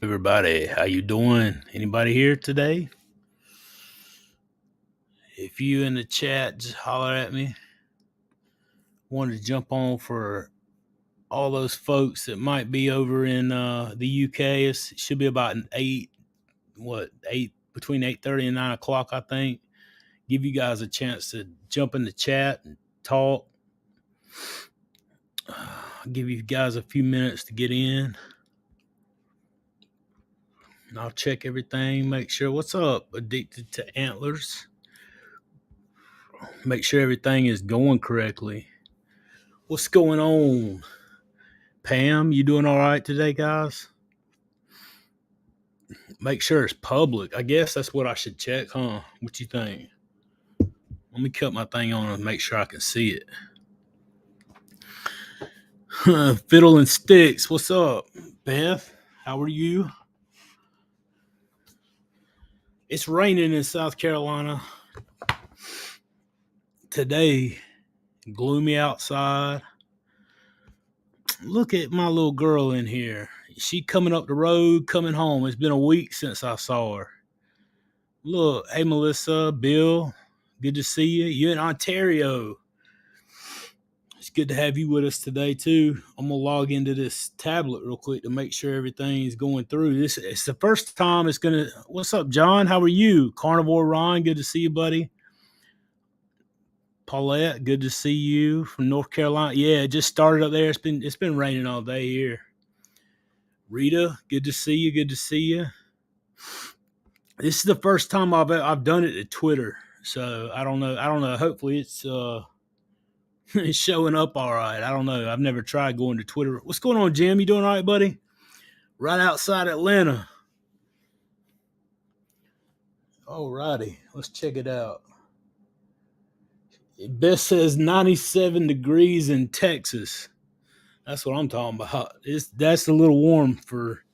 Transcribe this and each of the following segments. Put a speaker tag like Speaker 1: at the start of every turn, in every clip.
Speaker 1: Everybody, how you doing? Anybody here today? If you in the chat, just holler at me. Wanted to jump on for all those folks that might be over in the UK. It should be about eight between 8:30 and 9 o'clock, I think. Give you guys a chance to jump in the chat and talk. I'll give you guys a few minutes to get in. And I'll check everything, make sure. What's up, Addicted to Antlers? Make sure everything is going correctly. What's going on? Pam, you doing all right today, guys? Make sure it's public. I guess that's what I should check, huh? What you think? Let me cut my thing on and make sure I can see it. Fiddle and Sticks, what's up? Beth, how are you? It's raining in South Carolina today. Gloomy outside. Look at my little girl in here. She coming up the road, coming home. It's been a week since I saw her. Look, hey Melissa, Bill, good to see you. You're in Ontario. It's good to have you with us today too. I'm gonna log into this tablet real quick to make sure everything's going through. It's the first time it's gonna. What's up, John? How are you? Carnivore Ron, good to see you, buddy. Paulette, good to see you from North Carolina. Yeah, it just started up there. It's been raining all day here. Rita, good to see you. Good to see you. This is the first time I've done it at Twitter, so I don't know. Hopefully it's it's showing up all right. I don't know. I've never tried going to Twitter. What's going on, Jim? You doing all right, buddy? Right outside Atlanta. All righty. Let's check it out. Beth says 97 degrees in Texas. That's what I'm talking about. That's a little warm for,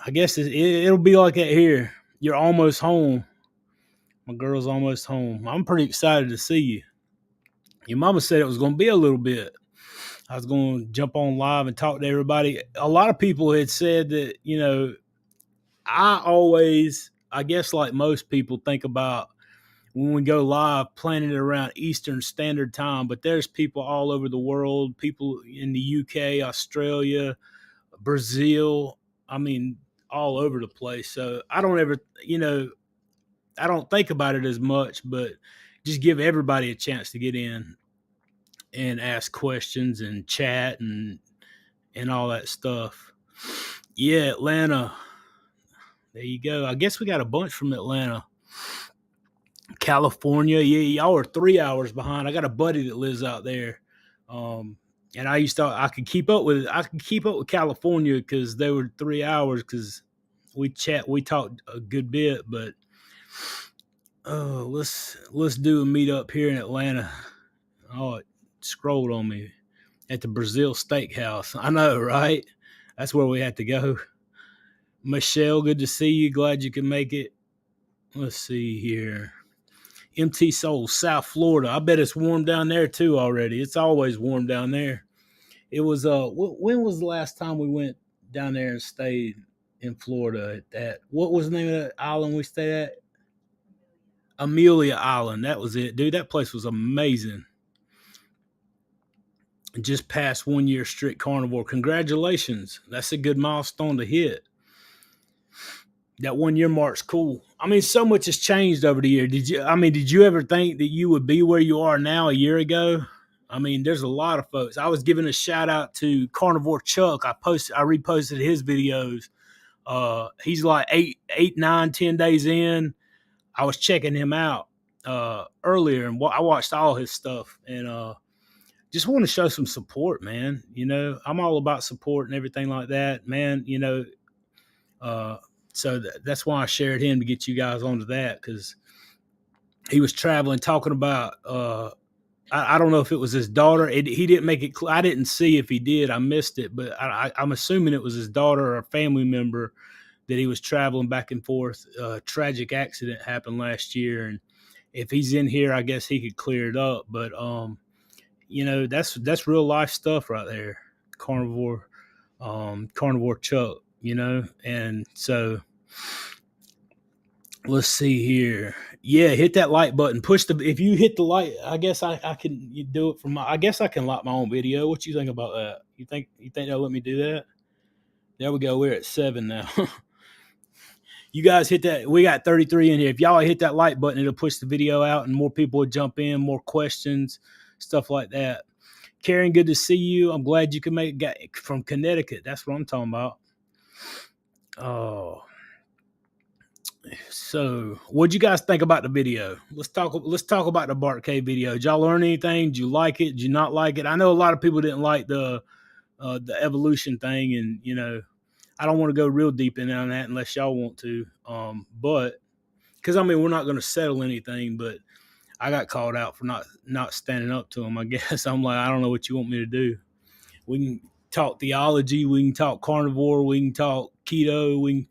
Speaker 1: I guess it'll be like that here. You're almost home. My girl's almost home. I'm pretty excited to see you. Your mama said it was going to be a little bit. I was going to jump on live and talk to everybody. A lot of people had said that, I guess like most people think about when we go live, planning it around Eastern Standard Time, but there's people all over the world, people in the UK, Australia, Brazil, all over the place. So I don't think about it as much, but just give everybody a chance to get in and ask questions and chat and all that stuff. Yeah, Atlanta. There you go. I guess we got a bunch from Atlanta. California. Yeah, y'all are 3 hours behind. I got a buddy that lives out there. And I could keep up with California because they were 3 hours because we talked a good bit, but let's do a meetup here in Atlanta. Oh, it scrolled on me at the Brazil Steakhouse. I know, right? That's where we had to go. Michelle, good to see you. Glad you can make it. Let's see here. MT Soul, South Florida. I bet it's warm down there too already. It's always warm down there. It was when was the last time we went down there and stayed in Florida at that? What was the name of that island we stayed at? Amelia Island. That was it, dude. That place was amazing. Just passed 1 year strict carnivore. Congratulations. That's a good milestone to hit. That 1 year mark's cool. So much has changed over the year. Did you ever think that you would be where you are now a year ago? There's a lot of folks. I was giving a shout out to Carnivore Chuck. I reposted his videos. He's like 8, 9, 10 days in. I was checking him out earlier, and I watched all his stuff, and just want to show some support, man. I'm all about support and everything like that, man. So that's why I shared him to get you guys onto that, because he was traveling, talking about I don't know if it was his daughter. He didn't make it clear. I didn't see if he did. I missed it, but I'm assuming it was his daughter or a family member that he was traveling back and forth. A tragic accident happened last year, and if he's in here, I guess he could clear it up. But that's real life stuff right there. Carnivore Chuck. And so let's see here. Yeah, hit that like button. If you hit the like, I guess I can do it from I guess I can like my own video. What you think about that? You think they'll let me do that? There we go. We're at 7 now. You guys hit that. We got 33 in here. If y'all hit that like button, it'll push the video out and more people will jump in, more questions, stuff like that. Karen, good to see you. I'm glad you can make it from Connecticut. That's what I'm talking about. Oh, so what'd you guys think about the video? Let's talk about the Bart K video. Did y'all learn anything? Did you like it? Did you not like it? I know a lot of people didn't like the evolution thing, and I don't want to go real deep in on that unless y'all want to. But because we're not going to settle anything, but I got called out for not standing up to them. I guess I'm like, I don't know what you want me to do. We can talk theology, we can talk carnivore, we can talk keto,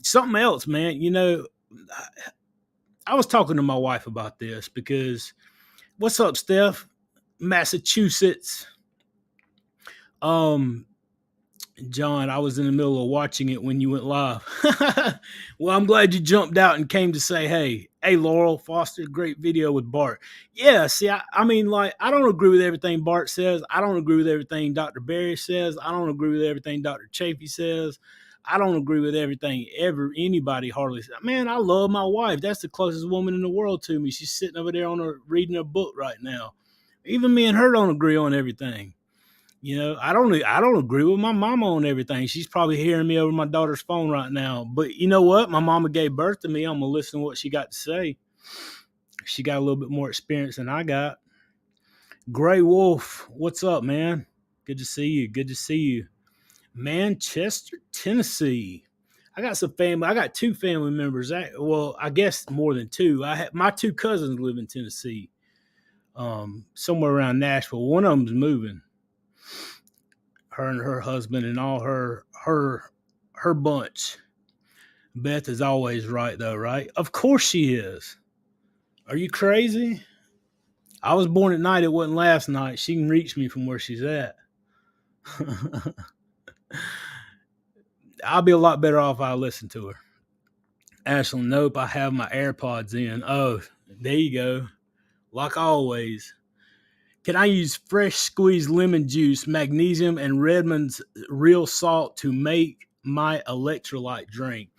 Speaker 1: something else, man. I was talking to my wife about this because what's up, Steph? Massachusetts. John, I was in the middle of watching it when you went live. Well, I'm glad you jumped out and came to say, hey, Laurel Foster, great video with Bart. Yeah, see, I don't agree with everything Bart says. I don't agree with everything Dr. Barry says. I don't agree with everything Dr. Chafee says. I don't agree with everything anybody hardly says. Man, I love my wife. That's the closest woman in the world to me. She's sitting over there reading her book right now. Even me and her don't agree on everything. I don't agree with my mama on everything. She's probably hearing me over my daughter's phone right now. But you know what? My mama gave birth to me. I'm gonna listen to what she got to say. She got a little bit more experience than I got. Gray Wolf, what's up, man? Good to see you. Good to see you. Manchester, Tennessee. I got some family. I got 2 family members. I guess more than 2. My 2 cousins live in Tennessee, somewhere around Nashville. One of them's moving. Her and her husband and all her bunch. Beth is always right, though, right? Of course she is. Are you crazy? I was born at night. It wasn't last night. She can reach me from where she's at. I'll be a lot better off if I listen to her. Ashley, nope, I have my AirPods in. Oh, there you go. Like always. Can I use fresh squeezed lemon juice, magnesium, and Redmond's real salt to make my electrolyte drink?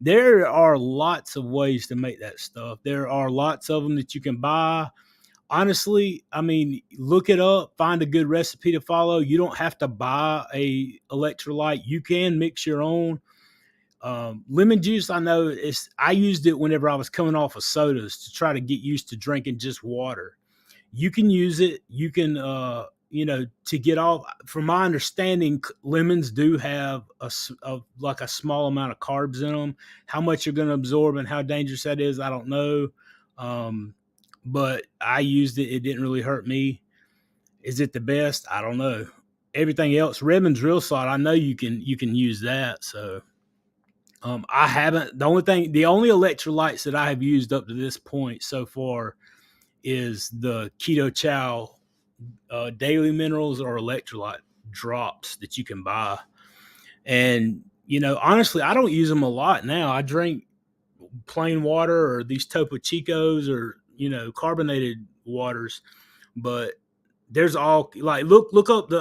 Speaker 1: There are lots of ways to make that stuff. There are lots of them that you can buy. Honestly, look it up, find a good recipe to follow. You don't have to buy a electrolyte. You can mix your own. Lemon juice, I used it whenever I was coming off of sodas to try to get used to drinking just water. You can use it. You can, to get off. From my understanding, lemons do have a small amount of carbs in them. How much you're going to absorb and how dangerous that is, I don't know. But I used it. It didn't really hurt me. Is it the best? I don't know. Everything else, Redmond's Real Salt, I know you can use that. So I haven't. The only electrolytes that I have used up to this point so far is the Keto Chow daily minerals or electrolyte drops that you can buy. And, honestly, I don't use them a lot now. I drink plain water or these Topo Chicos or, carbonated waters. But there's all, look up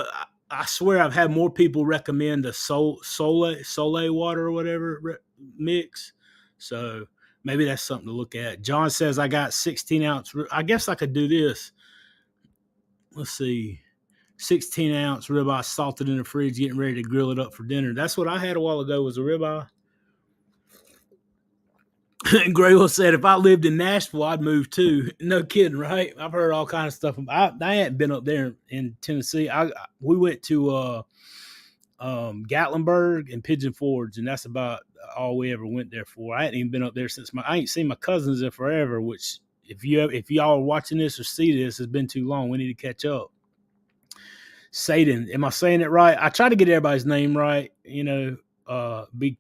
Speaker 1: I swear I've had more people recommend the Soleil water or whatever mix. So maybe that's something to look at. John says I got 16 ounce. I guess I could do this. Let's see. 16 ounce ribeye salted in the fridge, getting ready to grill it up for dinner. That's what I had a while ago, was a ribeye. And Graywell said, if I lived in Nashville, I'd move too. No kidding, right? I've heard all kinds of stuff. I hadn't been up there in Tennessee. We went to Gatlinburg and Pigeon Forge, and that's about all we ever went there for. I hadn't even been up there since I ain't seen my cousins in forever. Which, if y'all are watching this or see this, it's been too long. We need to catch up. Satan, am I saying it right? I try to get everybody's name right. Be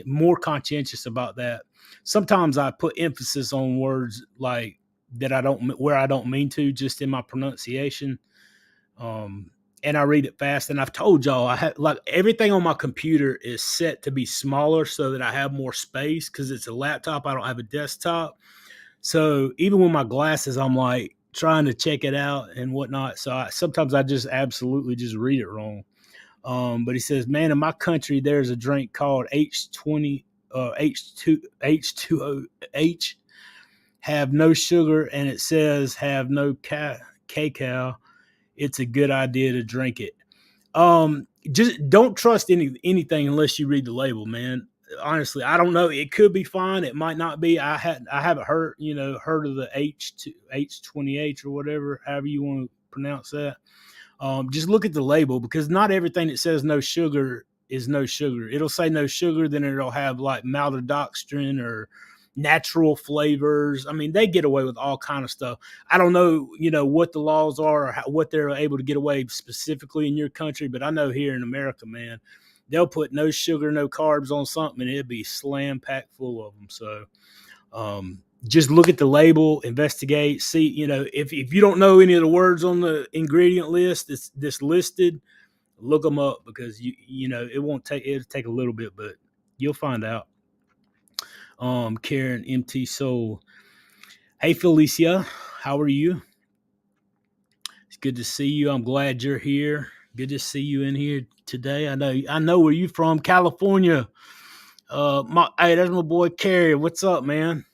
Speaker 1: more conscientious about that. Sometimes I put emphasis on words like that where I don't mean to, just in my pronunciation. and I read it fast. And I've told y'all, I have like everything on my computer is set to be smaller so that I have more space because it's a laptop. I don't have a desktop. So even with my glasses, I'm like trying to check it out and whatnot. So sometimes I just absolutely just read it wrong. But he says, man, in my country, there's a drink called H20, H2O, have no sugar, and it says have no cacao. It's a good idea to drink it. Just don't trust anything unless you read the label, man. Honestly, I don't know. It could be fine. It might not be. I haven't heard of the H20H or whatever, however you want to pronounce that. Just look at the label because not everything that says no sugar is no sugar. It'll say no sugar, then it'll have like maltodextrin or natural flavors. I mean, they get away with all kind of stuff. I don't know, what the laws are or what they're able to get away specifically in your country, but I know here in America, man, they'll put no sugar, no carbs on something, and it'll be slam packed full of them. So, just look at the label, investigate, see, if you don't know any of the words on the ingredient list that's listed, look them up because it'll take a little bit, but you'll find out. Karen MT Soul. Hey Felicia, how are you? It's good to see you. I'm glad you're here. Good to see you in here today. I know where you from, California. Hey, that's my boy Carrie. What's up, man?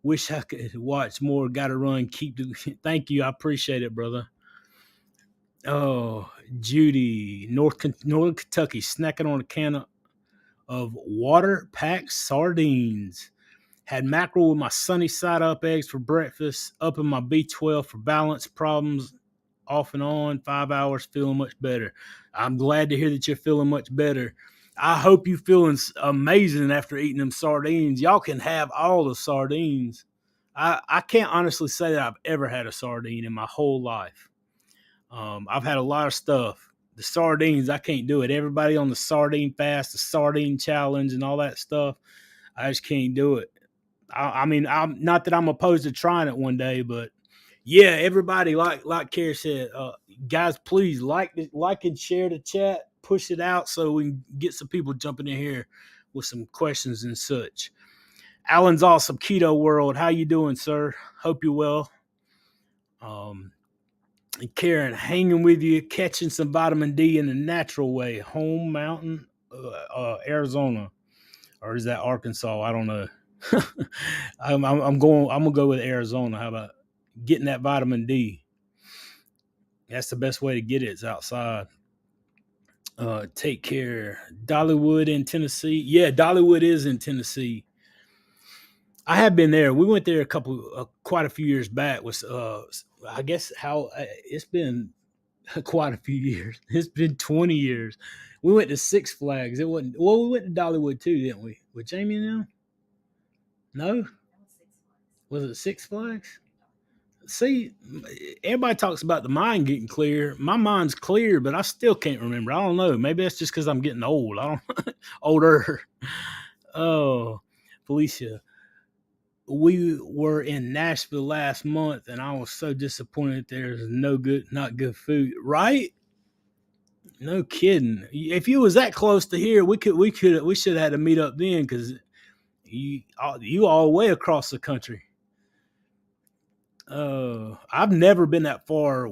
Speaker 1: Wish I could watch more. Gotta run. Thank you. I appreciate it, brother. Oh, Judy, Northern Kentucky, snacking on a can of water packed sardines. Had mackerel with my sunny side up eggs for breakfast. Up in my B12 for balance problems. Off and on, 5 hours, feeling much better. I'm glad to hear that you're feeling much better. I hope you feeling amazing after eating them sardines. Y'all can have all the sardines. I can't honestly say that I've ever had a sardine in my whole life. I've had a lot of stuff. The sardines, I can't do it. Everybody on the sardine fast, the sardine challenge, and all that stuff, I just can't do it. I mean, I'm not that I'm opposed to trying it one day, but yeah, everybody, like Carrie said, guys, please like and share the chat, push it out so we can get some people jumping in here with some questions and such. Alan's awesome keto world. How you doing, sir? Hope you're well. And Karen, hanging with you, catching some vitamin D in a natural way. Home Mountain, Arizona, or is that Arkansas? I don't know. I'm gonna go with Arizona. How about getting that vitamin D? That's the best way to get it. It's outside. Take care. Dollywood in Tennessee. Yeah, Dollywood is in Tennessee. I have been there. We went there quite a few years back. Was I guess how it's been quite a few years. It's been 20 years. We went to Six Flags. It wasn't. Well, we went to Dollywood too, didn't we? With Jamie now? No. Was it Six Flags? See, everybody talks about the mind getting clear. My mind's clear, but I still can't remember. I don't know. Maybe that's just because I'm getting old. I don't older. Oh, Felicia, we were in Nashville last month, and I was so disappointed. There's not good food, right? No kidding. If you was that close to here, we should have had to meet up then because you all the way across the country. I've never been that far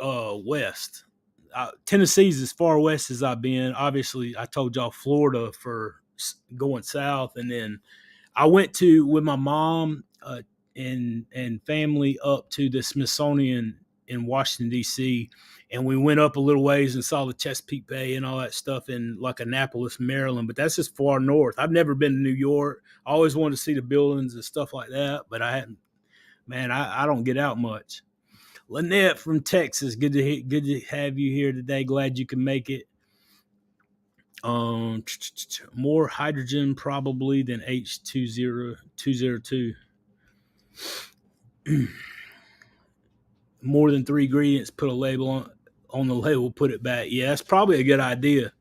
Speaker 1: west. Tennessee's as far west as I've been. Obviously, I told y'all Florida for going south, and then I went to with my mom and family up to the Smithsonian in Washington D.C. and we went up a little ways and saw the Chesapeake Bay and all that stuff in like Annapolis, Maryland. But that's just far north. I've never been to New York. I always wanted to see the buildings and stuff like that, but I hadn't. Man, I don't get out much. Lynette from Texas, good to have you here today. Glad you can make it. More hydrogen probably than H20202. More than 3 ingredients. Put a label on the label. Put it back. Yeah, that's probably a good idea.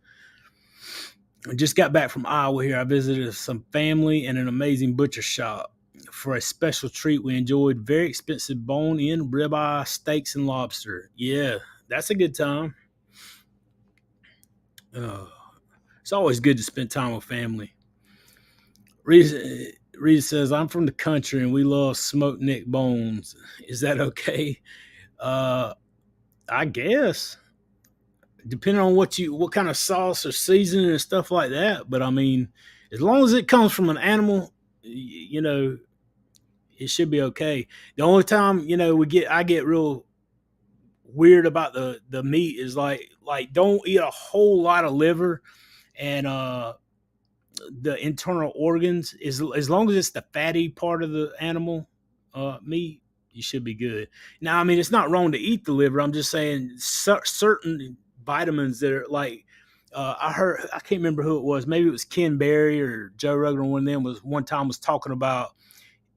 Speaker 1: I just got back from Iowa here. I visited some family and an amazing butcher shop. for a special treat. We enjoyed very expensive bone-in ribeye steaks and lobster. Yeah, that's a good time. Uh, it's always good to spend time with family. Rita says, I'm from the country and we love smoked neck bones. Is that okay? Uh, I guess. Depending on what kind of sauce or seasoning and stuff like that. But I mean, as long as it comes from an animal, you know, it should be okay. The only time, I get real weird about the meat is like don't eat a whole lot of liver and the internal organs. As long as it's the fatty part of the animal meat, you should be good. Now, I mean, it's not wrong to eat the liver. I'm just saying certain vitamins that are like I can't remember who it was. Maybe it was Ken Berry or Joe Rogan, or one of them was one time was talking about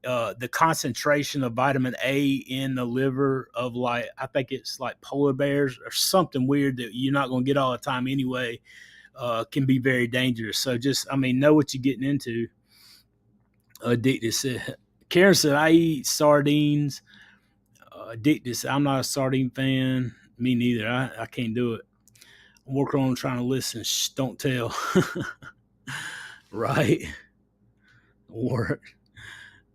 Speaker 1: the concentration of vitamin A in the liver of, like, I think it's like polar bears or something weird that you're not going to get all the time anyway, can be very dangerous. So just, I mean, know what you're getting into. Addicted said, Karen said, I eat sardines. Addicted said, I'm not a sardine fan. Me neither. I can't do it. I'm working on trying to listen. Shh, don't tell. Right? Work.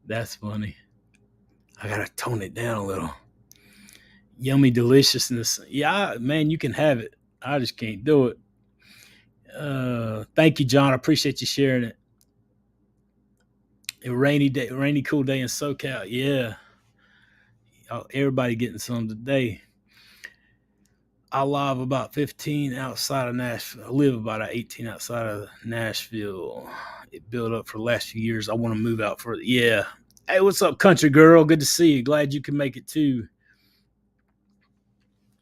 Speaker 1: That's funny. I gotta tone it down a little. Yummy deliciousness. Yeah, man, you can have it. I just can't do it. Thank you, John. I appreciate you sharing it. A rainy day, rainy cool day in SoCal. Yeah, everybody getting some today. I live about 15 outside of Nashville. I live about 18 outside of Nashville. It built up for the last few years. I want to move out further. Yeah. Hey, what's up, country girl? Good to see you. Glad you can make it too.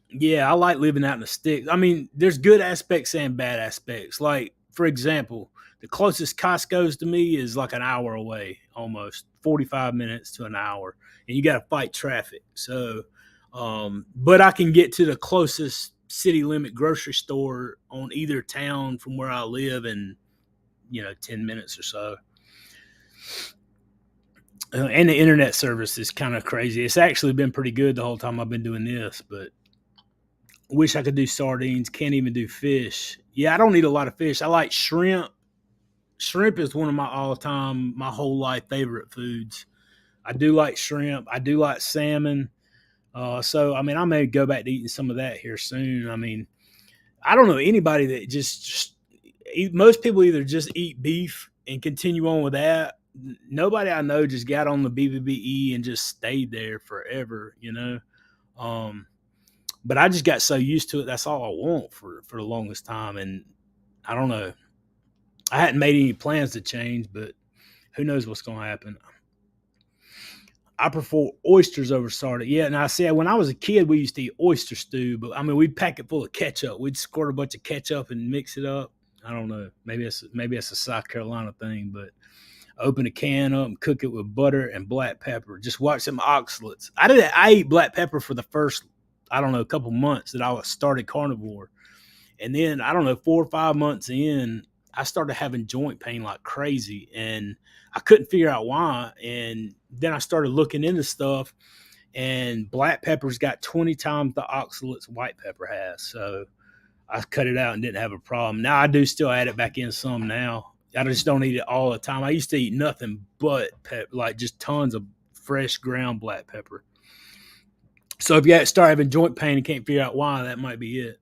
Speaker 1: Yeah, I like living out in the sticks. I mean, there's good aspects and bad aspects. Like, for example, the closest Costco's to me is like an hour away, almost 45 minutes to an hour, and you got to fight traffic. So, but I can get to the closest city limit grocery store on either town from where I live in, 10 minutes or so. And the internet service is kind of crazy. It's actually been pretty good the whole time I've been doing this, but wish I could do sardines. Can't even do fish. Yeah, I don't eat a lot of fish. I like shrimp. Shrimp is one of my all-time, my whole life favorite foods. I do like shrimp. I do like salmon. So, I mean, I may go back to eating some of that here soon. I mean, I don't know anybody that just eat. Most people either just eat beef and continue on with that. Nobody I know just got on the BBBE and just stayed there forever. Um, but I just got so used to it. That's all I want for the longest time. And I don't know. I hadn't made any plans to change, but who knows what's going to happen. I prefer oysters over sardines. Yeah, and I see when I was a kid, we used to eat oyster stew, but I mean, we'd pack it full of ketchup. We'd squirt a bunch of ketchup and mix it up. I don't know. Maybe it's a South Carolina thing, but open a can up and cook it with butter and black pepper. Just watch some oxalates. I ate black pepper for the first, I don't know, a couple months that I started carnivore. And then I don't know, 4 or 5 months in, I started having joint pain like crazy, and I couldn't figure out why. And then I started looking into stuff, and black pepper's got 20 times the oxalates white pepper has. So I cut it out and didn't have a problem. Now I do still add it back in some now. I just don't eat it all the time. I used to eat nothing but like just tons of fresh ground black pepper. So if you start having joint pain and can't figure out why, that might be it.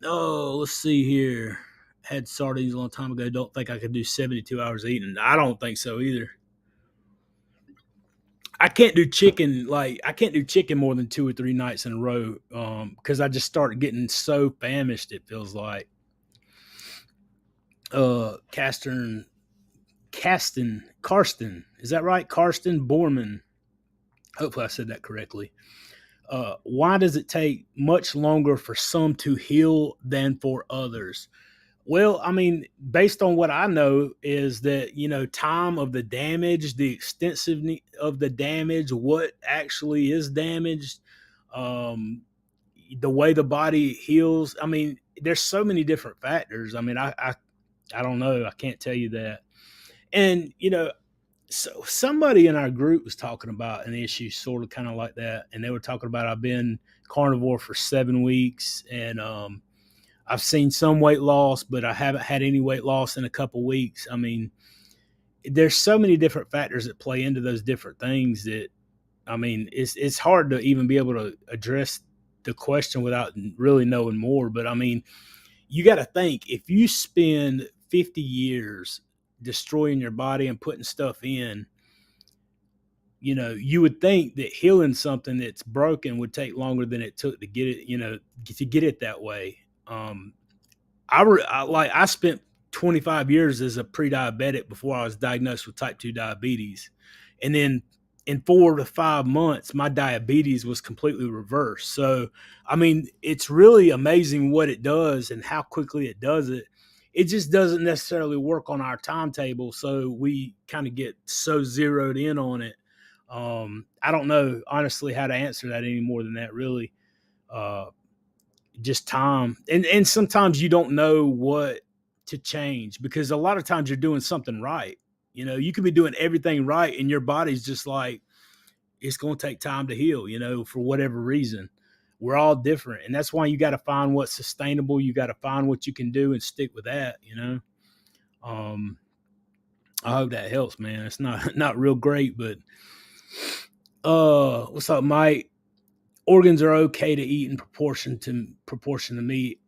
Speaker 1: Oh, let's see here. Had sardines a long time ago. Don't think I could do 72 hours eating. I don't think so either. I can't do chicken. Like, I can't do chicken more than 2 or 3 nights in a row. Because I just started getting so famished. It feels like. Karsten. Is that right? Karsten Borman. Hopefully I said that correctly. Why does it take much longer for some to heal than for others? Well, I mean, based on what I know is that, time of the damage, the extensiveness of the damage, what actually is damaged, um, the way the body heals. I mean, there's so many different factors. I mean, I don't know. I can't tell you that. And, So somebody in our group was talking about an issue sort of kind of like that, and they were talking about I've been carnivore for 7 weeks, and I've seen some weight loss, but I haven't had any weight loss in a couple weeks. I mean, there's so many different factors that play into those different things that, I mean, it's hard to even be able to address the question without really knowing more. But I mean, you got to think, if you spend 50 years destroying your body and putting stuff in, you would think that healing something that's broken would take longer than it took to get it, to get it that way. Um, I spent 25 years as a pre-diabetic before I was diagnosed with type 2 diabetes. And then in 4 to 5 months, my diabetes was completely reversed. So, I mean, it's really amazing what it does and how quickly it does it. It just doesn't necessarily work on our timetable. So we kind of get so zeroed in on it. I don't know, honestly, how to answer that any more than that, really. Uh, just time, and sometimes you don't know what to change, because a lot of times you're doing something right. You could be doing everything right and your body's just like, it's going to take time to heal, for whatever reason. We're all different, and that's why you got to find what's sustainable. You got to find what you can do and stick with that. um I hope that helps, man. It's not not real great, but what's up, Mike? Organs are okay to eat in proportion to meat.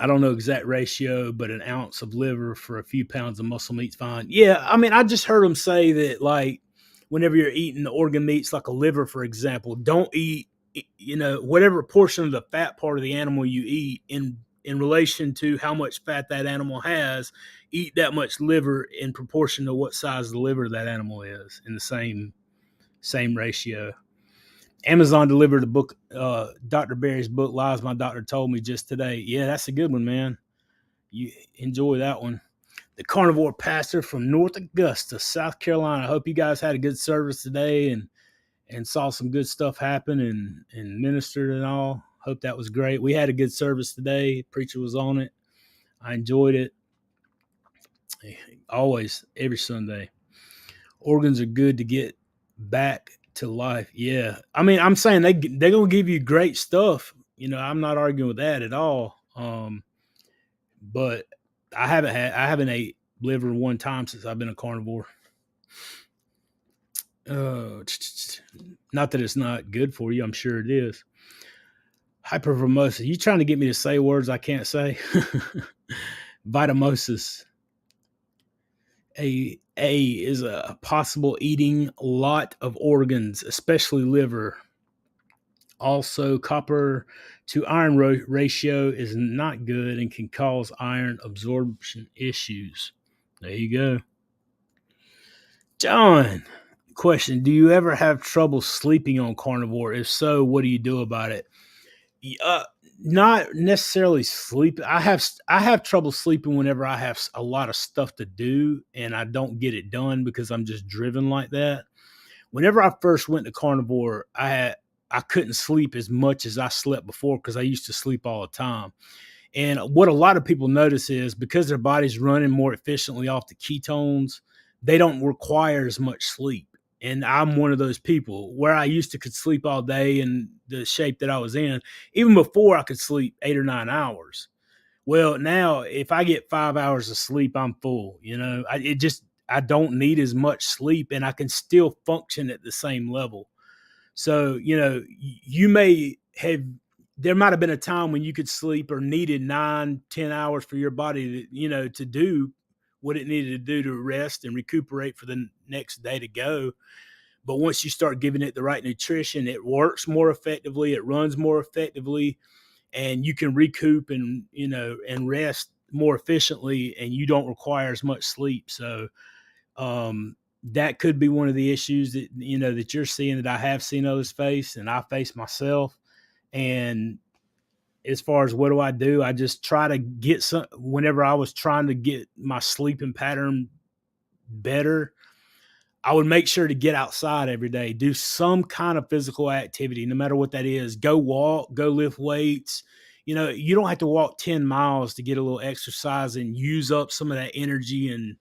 Speaker 1: I don't know exact ratio, but an ounce of liver for a few pounds of muscle meat's fine. Yeah, I mean, I just heard them say that, like, whenever you're eating the organ meats, like a liver, for example, don't eat, whatever portion of the fat part of the animal you eat in relation to how much fat that animal has. Eat that much liver in proportion to what size the liver that animal is, in the same ratio. Amazon delivered the book, Dr. Barry's book, Lies My Doctor Told Me, just today. Yeah, that's a good one, man. You enjoy that one. The Carnivore Pastor from North Augusta, South Carolina. I hope you guys had a good service today and saw some good stuff happen and ministered and all. Hope that was great. We had a good service today. Preacher was on it. I enjoyed it. Always, every Sunday. Organs are good to get back to life. Yeah. I mean, I'm saying they're gonna give you great stuff. I'm not arguing with that at all. But I haven't ate liver one time since I've been a carnivore. Uh, Not that it's not good for you. I'm sure it is. Hypervimosis. You trying to get me to say words I can't say? Vitamosis. A is a possible eating a lot of organs, especially liver. Also, copper to iron ratio is not good and can cause iron absorption issues. There you go. John, question: do you ever have trouble sleeping on carnivore? If so, what do you do about it? Uh, Not necessarily sleep. I have trouble sleeping whenever I have a lot of stuff to do and I don't get it done because I'm just driven like that. Whenever I first went to carnivore, I couldn't sleep as much as I slept before because I used to sleep all the time. And what a lot of people notice is, because their body's running more efficiently off the ketones, they don't require as much sleep. And I'm one of those people where I used to could sleep all day in the shape that I was in. Even before, I could sleep 8 or 9 hours. Well, now if I get 5 hours of sleep, I'm full. I don't need as much sleep, and I can still function at the same level. So, you may have, there might have been a time when you could sleep or needed 9, 10 hours for your body to do what it needed to do to rest and recuperate for the next day to go. But once you start giving it the right nutrition, it works more effectively, it runs more effectively, and you can recoup and rest more efficiently, and you don't require as much sleep. So, that could be one of the issues that you're seeing, that I have seen others face and I face myself. And as far as what do, I just try to get some. Whenever I was trying to get my sleeping pattern better, I would make sure to get outside every day, do some kind of physical activity, no matter what that is. Go walk, go lift weights. You don't have to walk 10 miles to get a little exercise and use up some of that energy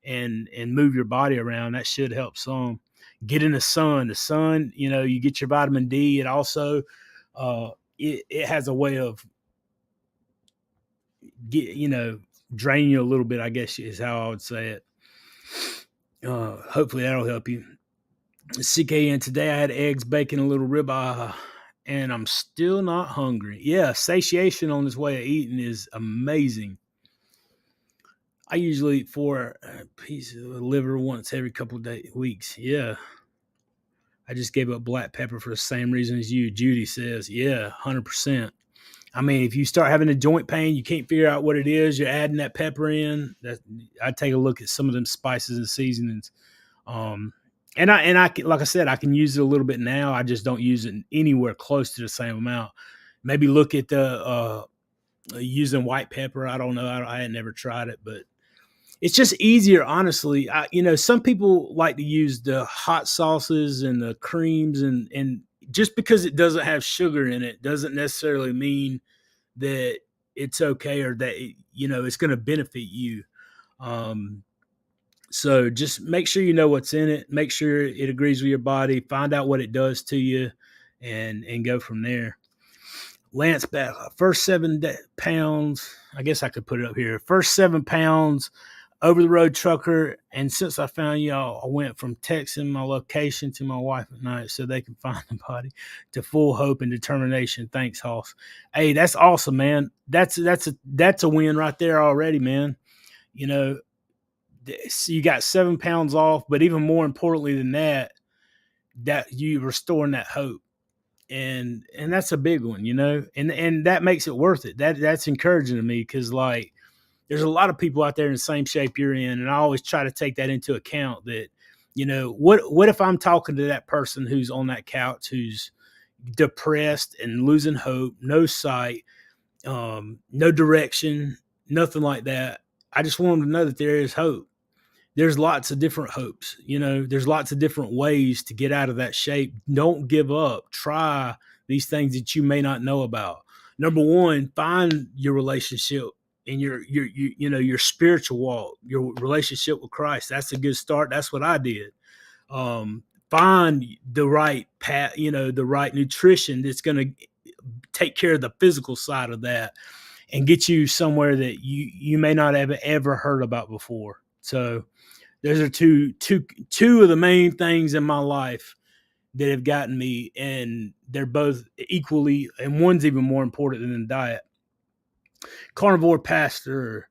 Speaker 1: and move your body around. That should help some. Get in the sun. The sun, you get your vitamin D. It also uh, it has a way of drain you a little bit, I guess is how I would say it. Hopefully that'll help you. CKN, today I had eggs, bacon, a little ribeye, and I'm still not hungry. Yeah, satiation on this way of eating is amazing. I usually eat 4 pieces of liver once every couple of weeks. Yeah. I just gave up black pepper for the same reason as you. Judy says, yeah, 100%. I mean, if you start having a joint pain, you can't figure out what it is, you're adding that pepper in. I take a look at some of them spices and seasonings. And I like I said, I can use it a little bit now. I just don't use it anywhere close to the same amount. Maybe look at the using white pepper. I don't know. I had never tried it, but it's just easier, honestly. Some people like to use the hot sauces and the creams, and just because it doesn't have sugar in it doesn't necessarily mean that it's okay or that it's going to benefit you. So just make sure you know what's in it. Make sure it agrees with your body. Find out what it does to you, and go from there. Lance back first 7 pounds. I guess I could put it up here. First 7 pounds. Over the road trucker, and since I found y'all, I went from texting my location to my wife at night so they can find the body, to full hope and determination. Thanks, Hoss. Hey, that's awesome, man. That's a win right there already, man. So you got 7 pounds off, but even more importantly than that you restoring that hope, and that's a big one, and that makes it worth it. That's encouraging to me, because like, there's a lot of people out there in the same shape you're in. And I always try to take that into account, that, what if I'm talking to that person who's on that couch, who's depressed and losing hope, no sight, no direction, nothing like that. I just want them to know that there is hope. There's lots of different hopes, there's lots of different ways to get out of that shape. Don't give up. Try these things that you may not know about. Number one, find your relationship in your spiritual walk, your relationship with Christ. That's a good start. That's what I did. Find the right path, the right nutrition that's going to take care of the physical side of that, and get you somewhere that you may not have ever heard about before. So those are two of the main things in my life that have gotten me, and they're both equally, and one's even more important than diet. Carnivore pastor.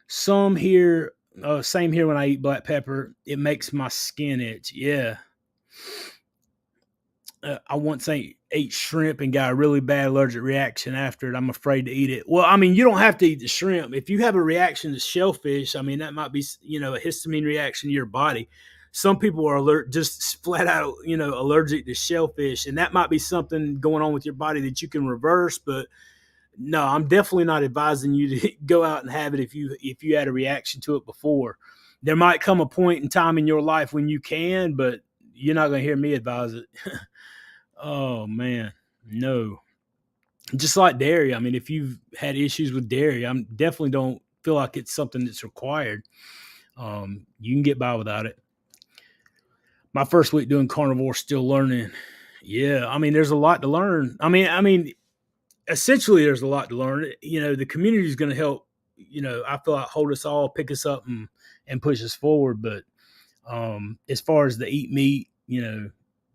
Speaker 1: Same here when I eat black pepper. It makes my skin itch. Yeah. I once ate shrimp and got a really bad allergic reaction after it. I'm afraid to eat it. Well, I mean, you don't have to eat the shrimp. If you have a reaction to shellfish, I mean, that might be, a histamine reaction to your body. Some people are just flat out, allergic to shellfish, and that might be something going on with your body that you can reverse. But no, I'm definitely not advising you to go out and have it if you had a reaction to it before. There might come a point in time in your life when you can, but you're not going to hear me advise it. Oh, man, no. Just like dairy. I mean, if you've had issues with dairy, I definitely don't feel like it's something that's required. You can get by without it. My first week doing carnivore, still learning. Yeah, I mean, there's a lot to learn. I mean, essentially there's a lot to learn. The community is going to help, I feel like hold us all, pick us up and push us forward. But as far as the eat meat,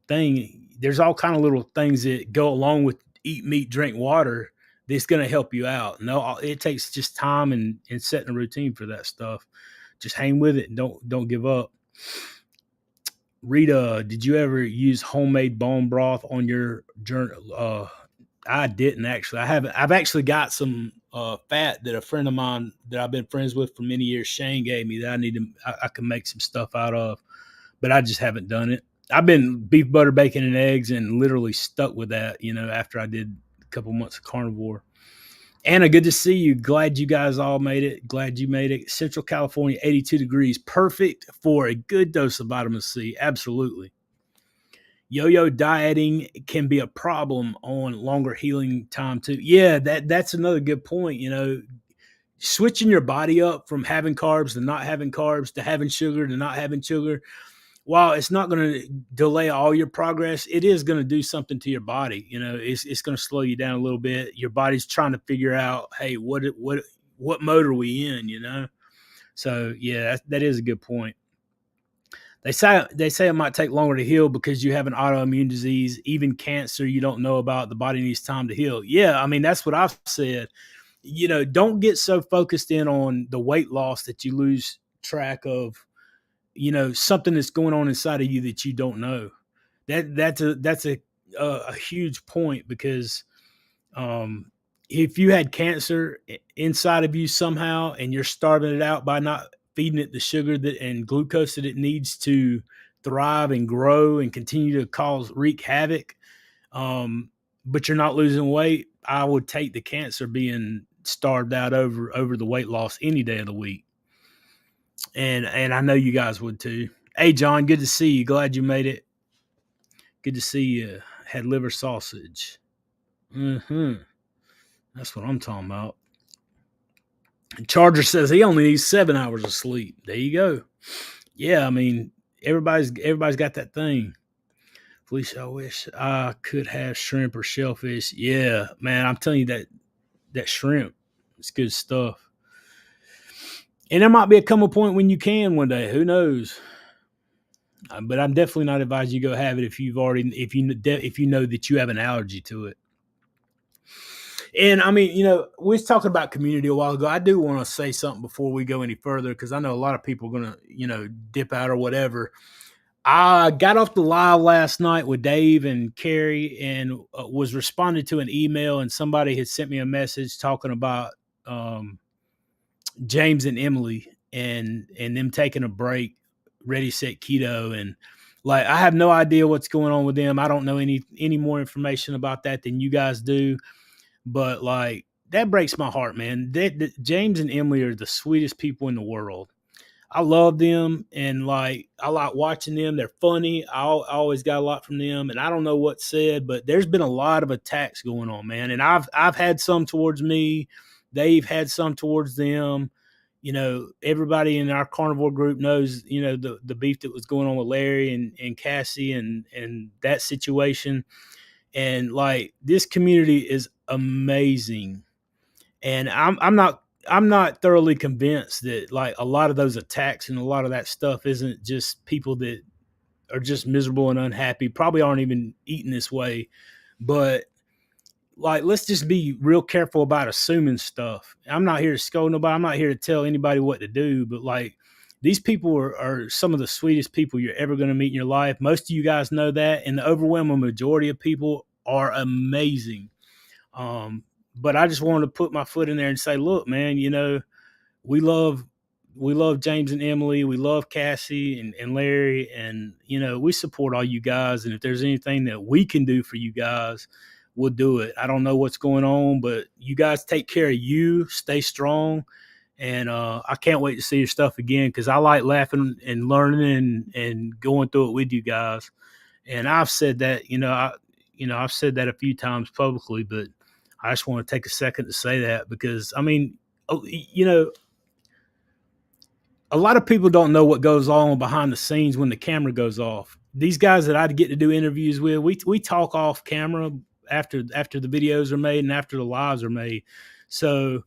Speaker 1: thing, there's all kind of little things that go along with eat meat, drink water, that's going to help you out. No, it takes just time and setting a routine for that stuff. Just hang with it and don't give up. Rita, did you ever use homemade bone broth on your journey? I didn't actually. I haven't. I've actually got some fat that a friend of mine that I've been friends with for many years, Shane, gave me, that I can make some stuff out of, but I just haven't done it. I've been beef, butter, bacon, and eggs, and literally stuck with that, after I did a couple months of carnivore. Anna, good to see you. Glad you guys all made it. Glad you made it. Central California, 82 degrees. Perfect for a good dose of vitamin C. Absolutely. Yo-yo dieting can be a problem on longer healing time too. Yeah, that's another good point. switching your body up from having carbs to not having carbs to having sugar to not having sugar, while it's not going to delay all your progress, it is going to do something to your body. It's going to slow you down a little bit. Your body's trying to figure out, hey, what mode are we in? So yeah, that is a good point. They say it might take longer to heal because you have an autoimmune disease, even cancer you don't know about. The body needs time to heal. Yeah, I mean that's what I've said. Don't get so focused in on the weight loss that you lose track of something that's going on inside of you that you don't know. That's a huge point, because if you had cancer inside of you somehow and you're starving it out by not feeding it the sugar and glucose that it needs to thrive and grow and continue to wreak havoc, but you're not losing weight, I would take the cancer being starved out over the weight loss any day of the week. And I know you guys would too. Hey, John, good to see you. Glad you made it. Good to see you. Had liver sausage. That's what I'm talking about. Charger says he only needs 7 hours of sleep. There you go. Yeah, I mean, everybody's got that thing. Felicia, I wish I could have shrimp or shellfish. Yeah, man, I'm telling you that shrimp, it's good stuff. And there might be a come point when you can one day. Who knows? But I'm definitely not advising you go have it if you know that you have an allergy to it. And I mean, we was talking about community a while ago. I do want to say something before we go any further, because I know a lot of people are going to, dip out or whatever. I got off the live last night with Dave and Carrie and was responding to an email, and somebody had sent me a message talking about James and Emily and them taking a break, ready, set, keto. And like, I have no idea what's going on with them. I don't know any more information about that than you guys do. But like, that breaks my heart, man. James and Emily are the sweetest people in the world. I love them, and like, I like watching them. They're funny. I always got a lot from them, and I don't know what's said, but there's been a lot of attacks going on, man. And I've had some towards me. They've had some towards them. Everybody in our carnivore group knows, the beef that was going on with Larry and Cassie and that situation. And like, this community is amazing. And I'm not thoroughly convinced that like a lot of those attacks and a lot of that stuff isn't just people that are just miserable and unhappy, probably aren't even eating this way. But like, let's just be real careful about assuming stuff. I'm not here to scold nobody. I'm not here to tell anybody what to do, but like, these people are some of the sweetest people you're ever going to meet in your life. Most of you guys know that. And the overwhelming majority of people are amazing. But I just wanted to put my foot in there and say, look, man, we love James and Emily. We love Cassie and Larry, and we support all you guys. And if there's anything that we can do for you guys, we'll do it. I don't know what's going on, but you guys take care of you. Stay strong, and I can't wait to see your stuff again, because I like laughing and learning and going through it with you guys. And I've said that, I've said that a few times publicly, but I just want to take a second to say that, because I mean, a lot of people don't know what goes on behind the scenes when the camera goes off. These guys that I get to do interviews with, we talk off camera after the videos are made and after the lives are made. So,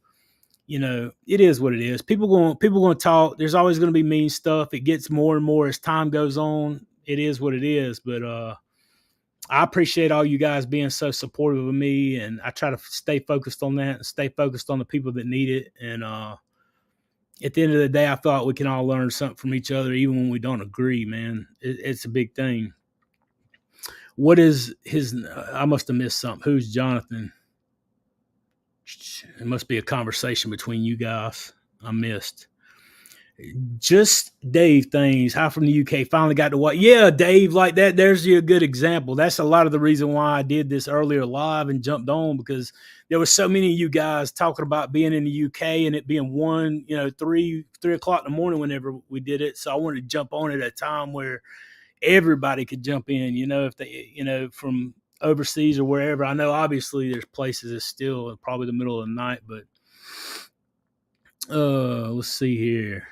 Speaker 1: it is what it is. People going to talk. There's always going to be mean stuff. It gets more and more as time goes on. It is what it is. But I appreciate all you guys being so supportive of me, and I try to stay focused on that and stay focused on the people that need it. And at the end of the day, I thought we can all learn something from each other, even when we don't agree, man. It's a big thing. What is his? I must have missed something. Who's Jonathan? It must be a conversation between you guys. I missed. Just Dave things. How from the UK finally got to what? Yeah, Dave, like that. There's a good example. That's a lot of the reason why I did this earlier live and jumped on, because there were so many of you guys talking about being in the UK and it being 3:00 in the morning whenever we did it. So I wanted to jump on at a time where everybody could jump in, if they, from overseas or wherever. I know obviously there's places that's still probably the middle of the night, but Let's see here.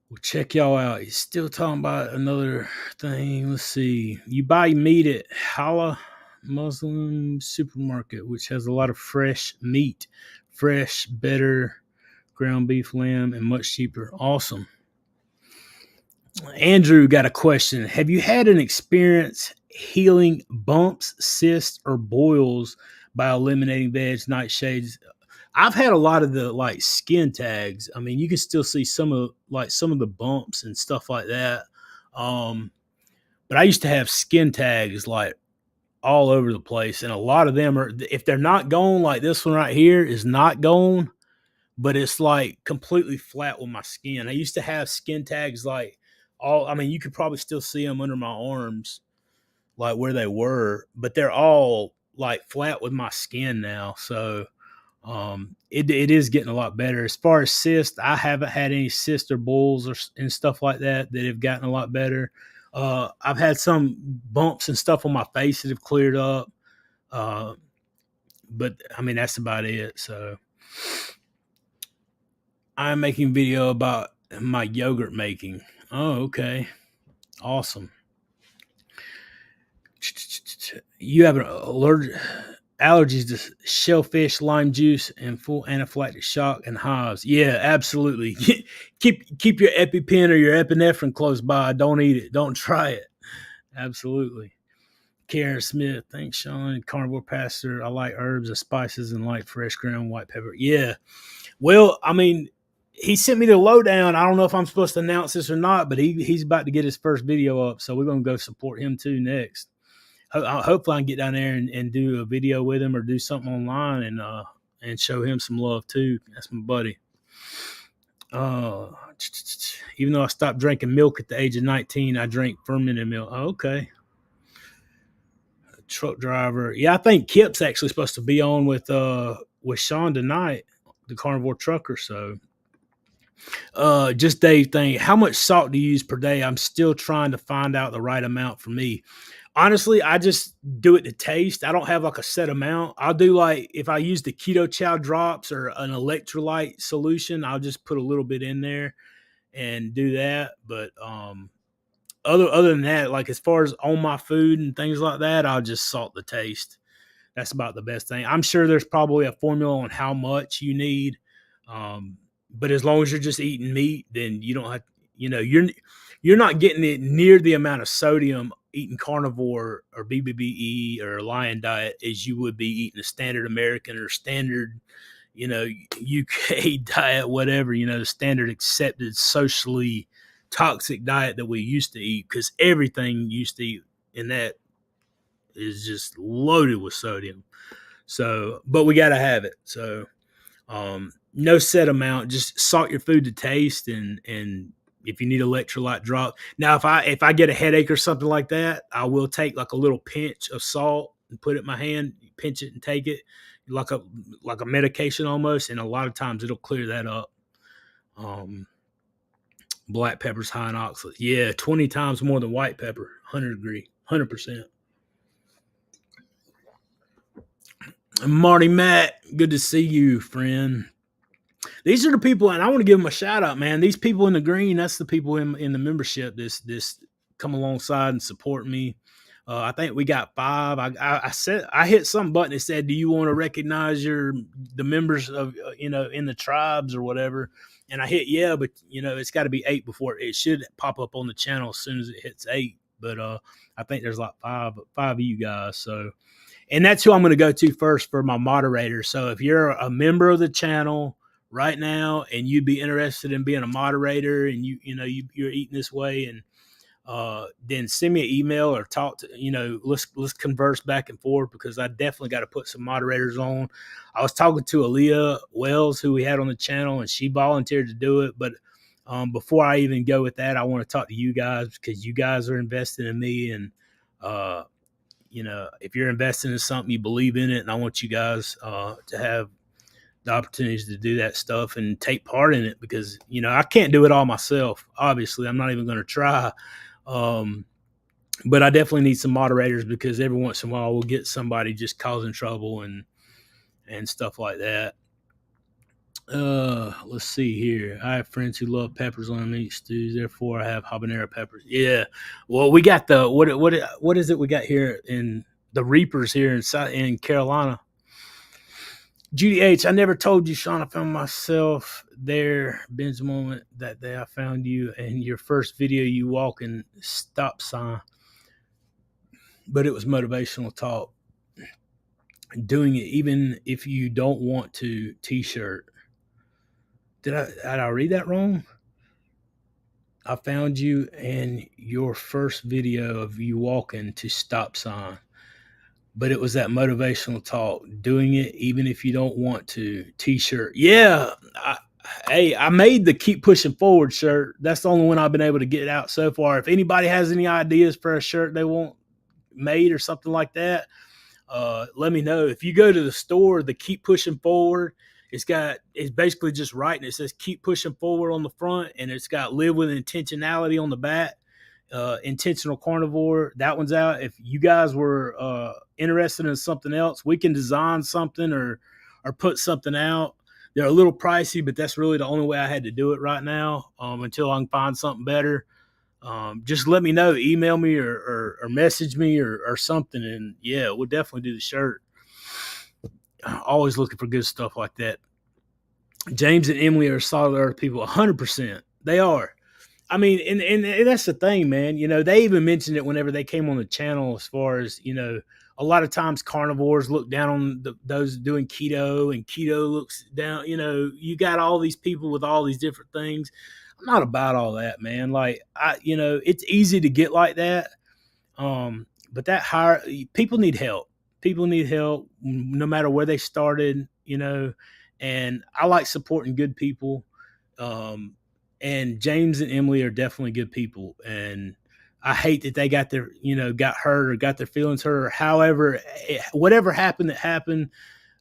Speaker 1: We'll check y'all out. He's still talking about another thing. Let's see. You buy meat at Hala Muslim supermarket, which has a lot of fresh meat, fresh, better ground beef, lamb, and much cheaper. Awesome. Andrew got a question. Have you had an experience healing bumps, cysts, or boils by eliminating veg nightshades? I've had a lot of the like skin tags. I mean, you can still see some of the bumps and stuff like that. Um, but I used to have skin tags like all over the place, and a lot of them are, if they're not gone, like this one right here is not gone, but it's like completely flat with my skin. I used to have skin tags like all. I mean, you could probably still see them under my arms, like where they were, but they're all like flat with my skin now. So it is getting a lot better. As far as cysts, I haven't had any cysts or bulls and stuff like that have gotten a lot better. I've had some bumps and stuff on my face that have cleared up. Uh, but I mean, that's about it. So I'm making video about my yogurt making. Oh, okay. Awesome. You have an allergies to shellfish, lime juice, and full anaphylactic shock and hives. Yeah, absolutely. Keep your EpiPen or your epinephrine close by. Don't eat it. Don't try it. Absolutely. Karen Smith, thanks, Sean. Carnivore pastor. I like herbs and spices and like fresh ground white pepper. Yeah. Well, I mean, he sent me the lowdown. I don't know if I'm supposed to announce this or not, but he's about to get his first video up, so we're gonna go support him too next. Hopefully, I can get down there and do a video with him or do something online and show him some love too. That's my buddy. Even though I stopped drinking milk at the age of 19, I drank fermented milk. Oh, okay. Truck driver. Yeah, I think Kip's actually supposed to be on with Sean tonight, the carnivore trucker. So just Dave thing. How much salt do you use per day? I'm still trying to find out the right amount for me. Honestly, I just do it to taste. I don't have like a set amount. I'll do like if I use the keto chow drops or an electrolyte solution, I'll just put a little bit in there and do that. But other than that, like as far as on my food and things like that, I'll just salt the taste. That's about the best thing. I'm sure there's probably a formula on how much you need. But as long as you're just eating meat, then you don't have, you're not getting it near the amount of sodium eating carnivore or BBBE or lion diet as you would be eating a standard American or standard, UK diet, whatever, the standard accepted socially toxic diet that we used to eat, because everything used to eat in that is just loaded with sodium. So, but we got to have it. So, no set amount, just salt your food to taste. And if you need electrolyte drop. Now, if I get a headache or something like that, I will take like a little pinch of salt and put it in my hand, pinch it and take it like a medication almost. And a lot of times it'll clear that up. Black pepper's high in oxalates. Yeah, 20 times more than white pepper. 100%. Marty Matt, good to see you, friend. These are the people, and I want to give them a shout out, man. These people in the green, that's the people in the membership. This come alongside and support me. I think we got 5. I said I hit some button that said, "Do you want to recognize the members of in the tribes or whatever?" And I hit yeah, but it's got to be 8 before it should pop up on the channel as soon as it hits 8. But I think there's like five of you guys. So, and that's who I'm going to go to first for my moderator. So if you're a member of the channel right now and you'd be interested in being a moderator and you're eating this way, and then send me an email or talk to, let's converse back and forth, because I definitely got to put some moderators on. I was talking to Aaliyah Wells, who we had on the channel, and she volunteered to do it. But before I even go with that, I want to talk to you guys, because you guys are investing in me. And, if you're investing in something, you believe in it. And I want you guys to have the opportunities to do that stuff and take part in it, because, I can't do it all myself. Obviously, I'm not even going to try. But I definitely need some moderators, because every once in a while we'll get somebody just causing trouble and stuff like that. Let's see here. I have friends who love peppers on meat stews, therefore I have habanero peppers. Yeah. Well, we got the what is it we got here in the Reapers here in Carolina. Judy H, I never told you, Sean. I found myself there. Binge moment that day. I found you and your first video. You walking stop sign, but it was motivational talk. Doing it even if you don't want to. T-shirt. Did I read that wrong? I found you and your first video of you walking to stop sign, but it was that motivational talk, doing it even if you don't want to. T-shirt. Yeah. Hey, I made the keep pushing forward shirt. That's the only one I've been able to get out so far. If anybody has any ideas for a shirt they want made or something like that, let me know. If you go to the store, the keep pushing forward, it's basically just writing. It says keep pushing forward on the front, and it's got live with intentionality on the back. Intentional carnivore, that one's out. If you guys were interested in something else, we can design something or put something out. They're a little pricey, but that's really the only way I had to do it right now, until I can find something better. Just let me know, email me or message me or something, and yeah, we'll definitely do the shirt. Always looking for good stuff like that. James and Emily are solid earth people. 100%. They are. I mean, and that's the thing, man. You know, they even mentioned it whenever they came on the channel, as far as, you know, a lot of times carnivores look down on those doing keto, and keto looks down. You know, you got all these people with all these different things. I'm not about all that, man. Like, it's easy to get like that. But that higher, people need help. People need help no matter where they started, you know, and I like supporting good people. And James and Emily are definitely good people. And I hate that they got hurt or got their feelings hurt, or however, whatever happened that happened.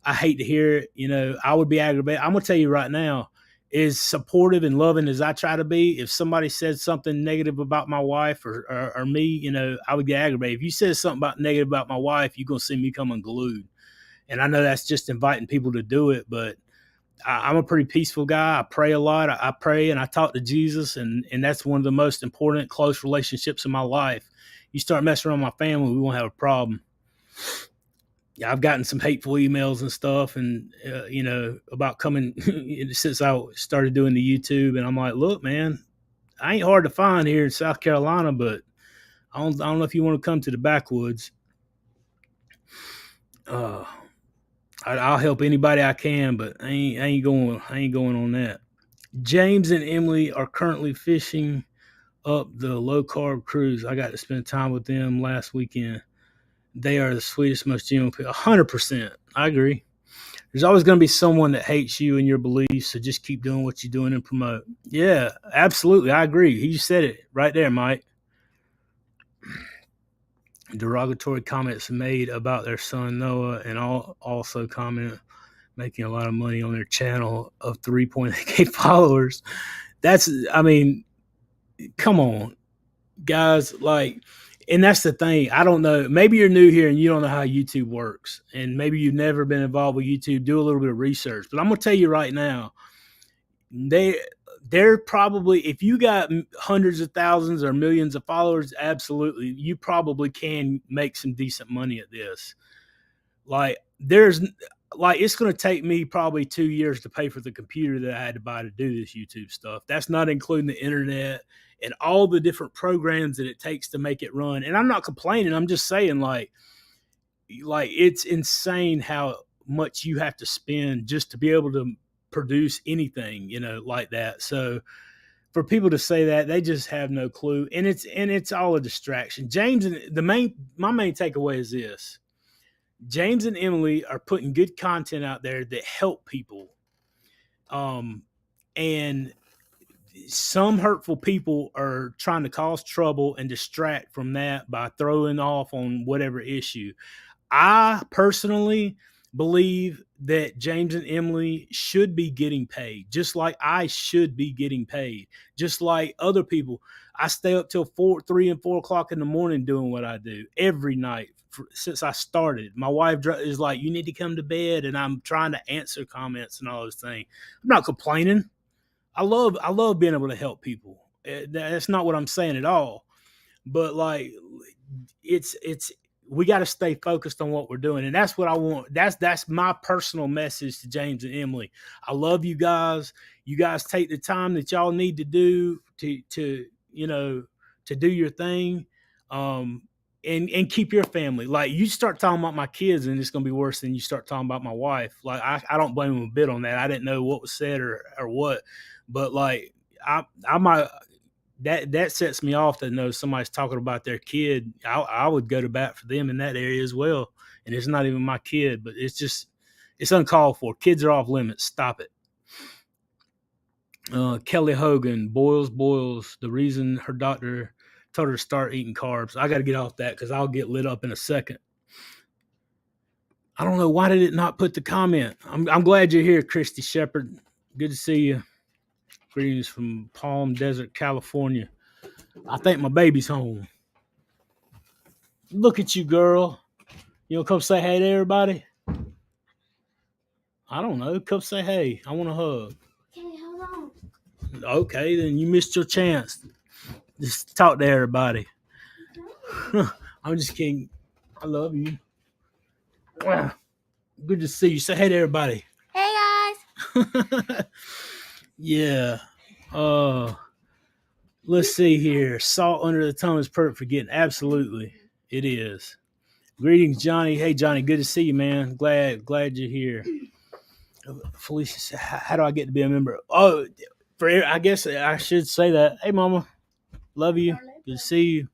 Speaker 1: I hate to hear it. You know, I would be aggravated. I'm going to tell you right now, as supportive and loving as I try to be, if somebody said something negative about my wife or me, you know, I would get aggravated. If you said something negative about my wife, you're going to see me come unglued. And I know that's just inviting people to do it, but I'm a pretty peaceful guy. I pray a lot. I pray and I talk to Jesus, and that's one of the most important close relationships in my life. You start messing around my family, we won't have a problem. Yeah, I've gotten some hateful emails and stuff, and about coming since I started doing the YouTube, and I'm like, look, man, I ain't hard to find here in South Carolina, but I don't know if you want to come to the backwoods. I'll help anybody I can, but I ain't going on that. James and Emily are currently fishing up the low carb cruise. I got to spend time with them last weekend. They are the sweetest, most genuine people. 100%. I agree. There's always going to be someone that hates you and your beliefs, so just keep doing what you're doing and promote. Yeah, absolutely. I agree. You said it right there, Mike. Derogatory comments made about their son Noah, and also comment making a lot of money on their channel of 3.8K followers. Come on, guys. Like, and that's the thing. I don't know. Maybe you're new here and you don't know how YouTube works, and maybe you've never been involved with YouTube. Do a little bit of research. But I'm gonna tell you right now, they're probably, if you got hundreds of thousands or millions of followers, absolutely, you probably can make some decent money at this. It's going to take me probably 2 years to pay for the computer that I had to buy to do this YouTube stuff. That's not including the internet and all the different programs that it takes to make it run. And I'm not complaining. I'm just saying, like it's insane how much you have to spend just to be able to produce anything, like that. So for people to say that, they just have no clue. And it's all a distraction. James, my main takeaway is this. James and Emily are putting good content out there that help people. And some hurtful people are trying to cause trouble and distract from that by throwing off on whatever issue. I personally believe that James and Emily should be getting paid, just like I should be getting paid, just like other people. I stay up till 3 and 4 o'clock in the morning doing what I do every night since I started. My wife is like, "You need to come to bed," and I'm trying to answer comments and all those things. I'm not complaining. I love being able to help people. That's not what I'm saying at all. But like, it's we got to stay focused on what we're doing, and that's what I want. That's my personal message to James and Emily. I love you guys. You guys take the time that y'all need to do to to do your thing, um, and keep your family. Like, you start talking about my kids, and it's gonna be worse than you start talking about my wife. Like, I don't blame them a bit on that. I didn't know what was said or what, but like, I might, that sets me off to know somebody's talking about their kid. I would go to bat for them in that area as well. And it's not even my kid, but it's uncalled for. Kids are off limits. Stop it. Kelly Hogan, boils. The reason her doctor told her to start eating carbs. I got to get off that because I'll get lit up in a second. I don't know, why did it not put the comment? I'm glad you're here, Christy Shepard. Good to see you. Greetings from Palm Desert, California. I think my baby's home. Look at you, girl. You want to come say hey to everybody? I don't know. Come say hey. I want a hug.
Speaker 2: Okay, hold on.
Speaker 1: Okay, then you missed your chance. Just talk to everybody. I'm just kidding. I love you. Good to see you. Say hey to everybody.
Speaker 2: Hey, guys.
Speaker 1: Yeah. Let's see here. Salt under the tongue is perfect for getting. Absolutely. It is. Greetings, Johnny. Hey, Johnny. Good to see you, man. Glad you're here. Felicia said, how do I get to be a member? Oh, I guess I should say that. Hey, Mama. Love you. Good to see you.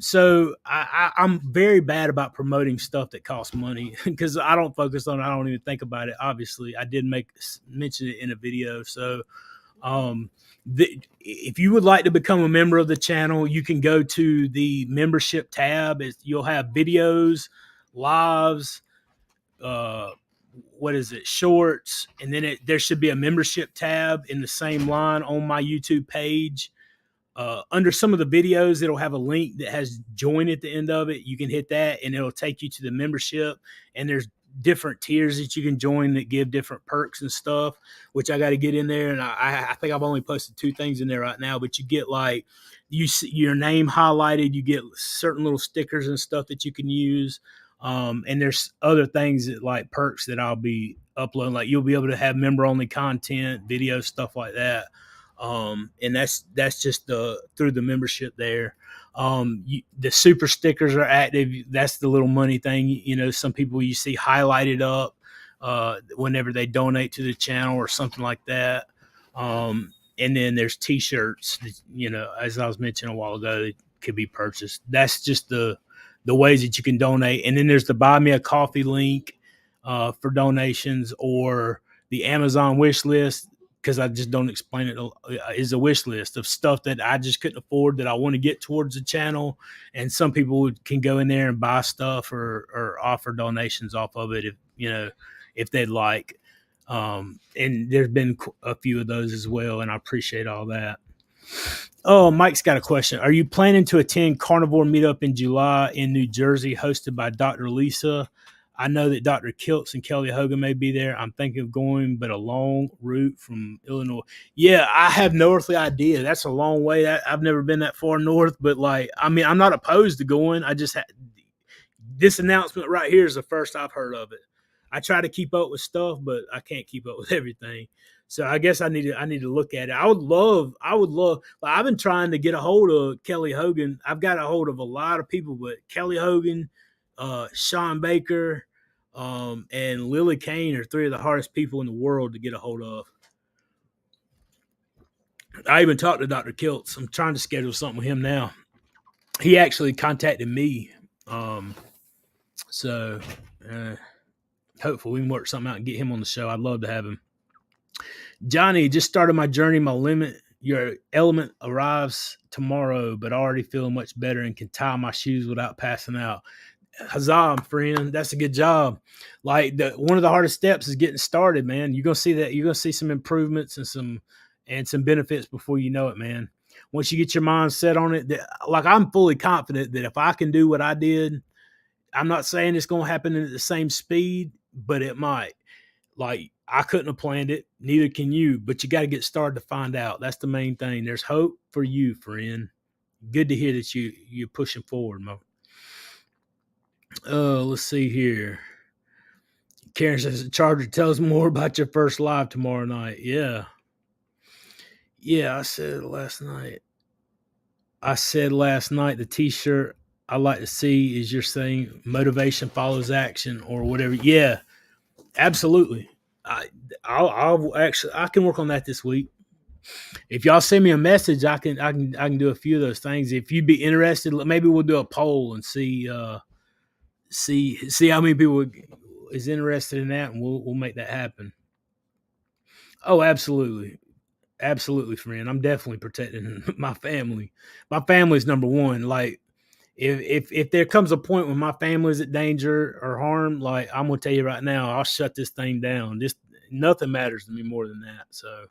Speaker 1: So I'm very bad about promoting stuff that costs money because I don't focus on it. I don't even think about it. Obviously, I did mention it in a video. So, if you would like to become a member of the channel, you can go to the membership tab. You'll have videos, lives, shorts, and then there should be a membership tab in the same line on my YouTube page. Under some of the videos, it'll have a link that has join at the end of it. You can hit that and it'll take you to the membership, and there's different tiers that you can join that give different perks and stuff, which I got to get in there. And I think I've only posted 2 things in there right now, but you get like, you see your name highlighted, you get certain little stickers and stuff that you can use. And there's other things that like perks that I'll be uploading. Like, you'll be able to have member only content, video, stuff like that. And that's just through the membership there. The super stickers are active. That's the little money thing. Some people you see highlighted up whenever they donate to the channel or something like that. And then there's t-shirts that, as I was mentioning a while ago, that could be purchased. That's just the ways that you can donate. And then there's the Buy Me a Coffee link for donations, or the Amazon wish list, because I just don't explain it, is a wish list of stuff that I just couldn't afford that I want to get towards the channel. And some people can go in there and buy stuff or offer donations off of it if they'd like. And there's been a few of those as well, and I appreciate all that. Oh, Mike's got a question. Are you planning to attend Carnivore meetup in July in New Jersey, hosted by Dr. Lisa? I know that Dr. Kiltz and Kelly Hogan may be there. I'm thinking of going, but a long route from Illinois. Yeah, I have no earthly idea. That's a long way. I've never been that far north, but I'm not opposed to going. I just this announcement right here is the first I've heard of it. I try to keep up with stuff, but I can't keep up with everything. So I guess I need to look at it. I would love. I've been trying to get a hold of Kelly Hogan. I've got a hold of a lot of people, but Kelly Hogan, Sean Baker, and Lily Kane are 3 of the hardest people in the world to get a hold of. I even talked to Dr. Kiltz. I'm trying to schedule something with him now. He actually contacted me. So hopefully we can work something out and get him on the show. I'd love to have him. Johnny, just started my journey. Your element arrives tomorrow, but I already feel much better and can tie my shoes without passing out. Huzzah, friend. That's a good job. Like, one of the hardest steps is getting started, man. You're going to see that. You're going to see some improvements and some benefits before you know it, man. Once you get your mind set on it, I'm fully confident that if I can do what I did, I'm not saying it's going to happen at the same speed, but it might. Like, I couldn't have planned it, neither can you, but you got to get started to find out. That's the main thing. There's hope for you, friend. Good to hear that you're pushing forward, Mo. Let's see here. Karen says the Charger, tell us more about your first live tomorrow night. Yeah. Yeah, I said last night. I said last night the t-shirt I like to see is you're saying motivation follows action or whatever. Yeah, absolutely. I I'll actually I can work on that this week. If y'all send me a message, I can do a few of those things. If you'd be interested, maybe we'll do a poll and see how many people is interested in that, and we'll make that happen. Oh, absolutely. Absolutely, friend. I'm definitely protecting my family. My family's number one. Like, if there comes a point when my family's at danger or harm, like, I'm gonna tell you right now, I'll shut this thing down. This Nothing matters to me more than that. So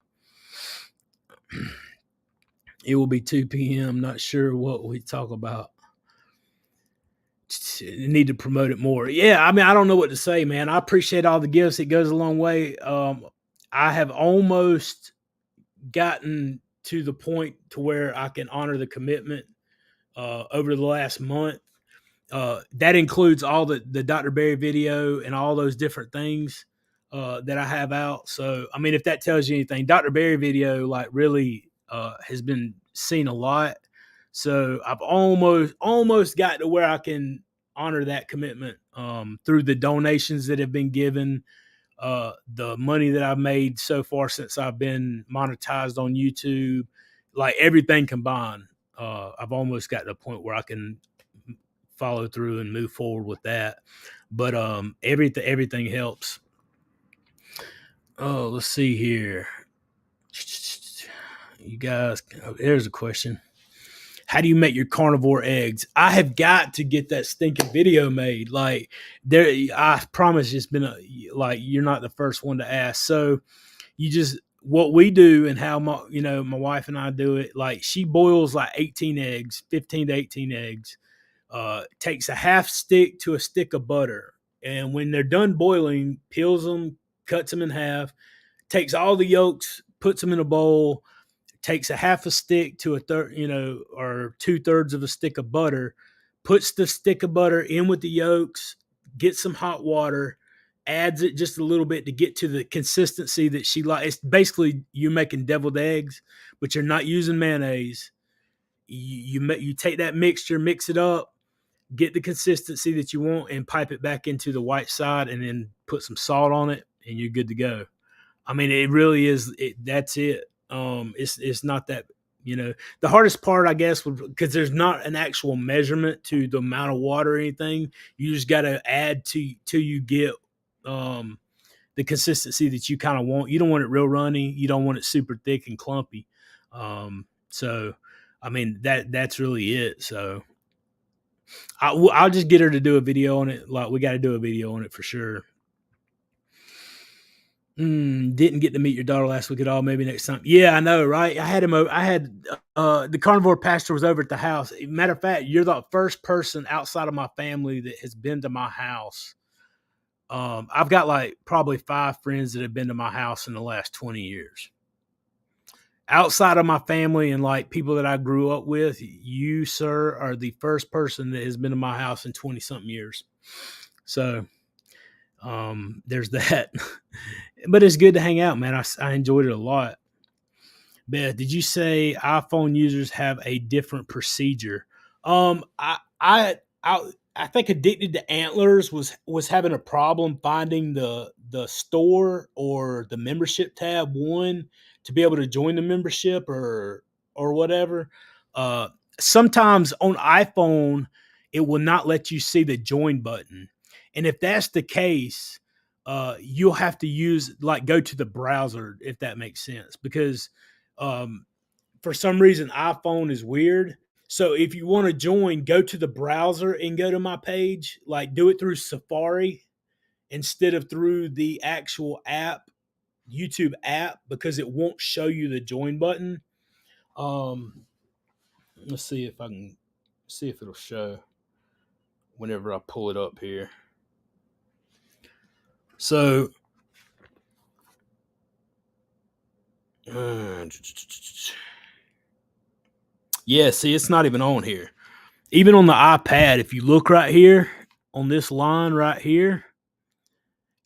Speaker 1: it will be 2 p.m. Not sure what we talk about. Need to promote it more. Yeah, I mean, I don't know what to say, man. I appreciate all the gifts. It goes a long way. I have almost gotten to the point to where I can honor the commitment over the last month. That includes all the Dr. Berry video and all those different things that I have out. So, I mean, if that tells you anything, Dr. Berry video like really has been seen a lot. So I've almost got to where I can honor that commitment through the donations that have been given, the money that I've made so far since I've been monetized on YouTube, like everything combined. I've almost got to the point where I can follow through and move forward with that. But everything helps. Oh, let's see here. You guys, there's a question. How do you make your carnivore eggs? I have got to get that stinking video made. Like, there, I promise it's been like, you're not the first one to ask. So you just, what we do and how my wife and I do it, like, she boils like 18 eggs, 15 to 18 eggs, takes a half stick to a stick of butter. And when they're done boiling, peels them, cuts them in half, takes all the yolks, puts them in a bowl, takes a half a stick to a third, or 2/3 of a stick of butter, puts the stick of butter in with the yolks, gets some hot water, adds it just a little bit to get to the consistency that she likes. It's basically you making deviled eggs, but you're not using mayonnaise. You take that mixture, mix it up, get the consistency that you want, and pipe it back into the white side, and then put some salt on it, and you're good to go. I mean, it really is. That's it. It's not that, the hardest part, I guess, because there's not an actual measurement to the amount of water or anything. You just got to add till you get the consistency that you kind of want. You don't want it real runny. You don't want it super thick and clumpy. So, I mean, that's really it. So I'll just get her to do a video on it. Like, we got to do a video on it for sure. Didn't get to meet your daughter last week at all. Maybe next time. Yeah, I know, right? I had him. I had the carnivore pastor was over at the house. Matter of fact, you're the first person outside of my family that has been to my house. I've got like probably 5 friends that have been to my house in the last 20 years. Outside of my family and like people that I grew up with, you, sir, are the first person that has been to my house in 20 something years. So there's that. But it's good to hang out, man. I enjoyed it a lot. Beth, did you say iPhone users have a different procedure? I think Addicted to Antlers was having a problem finding the store or the membership tab one to be able to join the membership or whatever. Uh, Sometimes on iPhone it will not let you see the join button, and if that's the case, you'll have to go to the browser, if that makes sense, because um, for some reason iPhone is weird. So if you want to join, go to the browser and go to my page. Like, do it through Safari instead of through the actual app, YouTube app, because it won't show you the join button. Um, let's see if I can see if it'll show. whenever I pull it up here. So, yeah, see, it's not even on here. Even on the iPad, if you look right here on this line right here,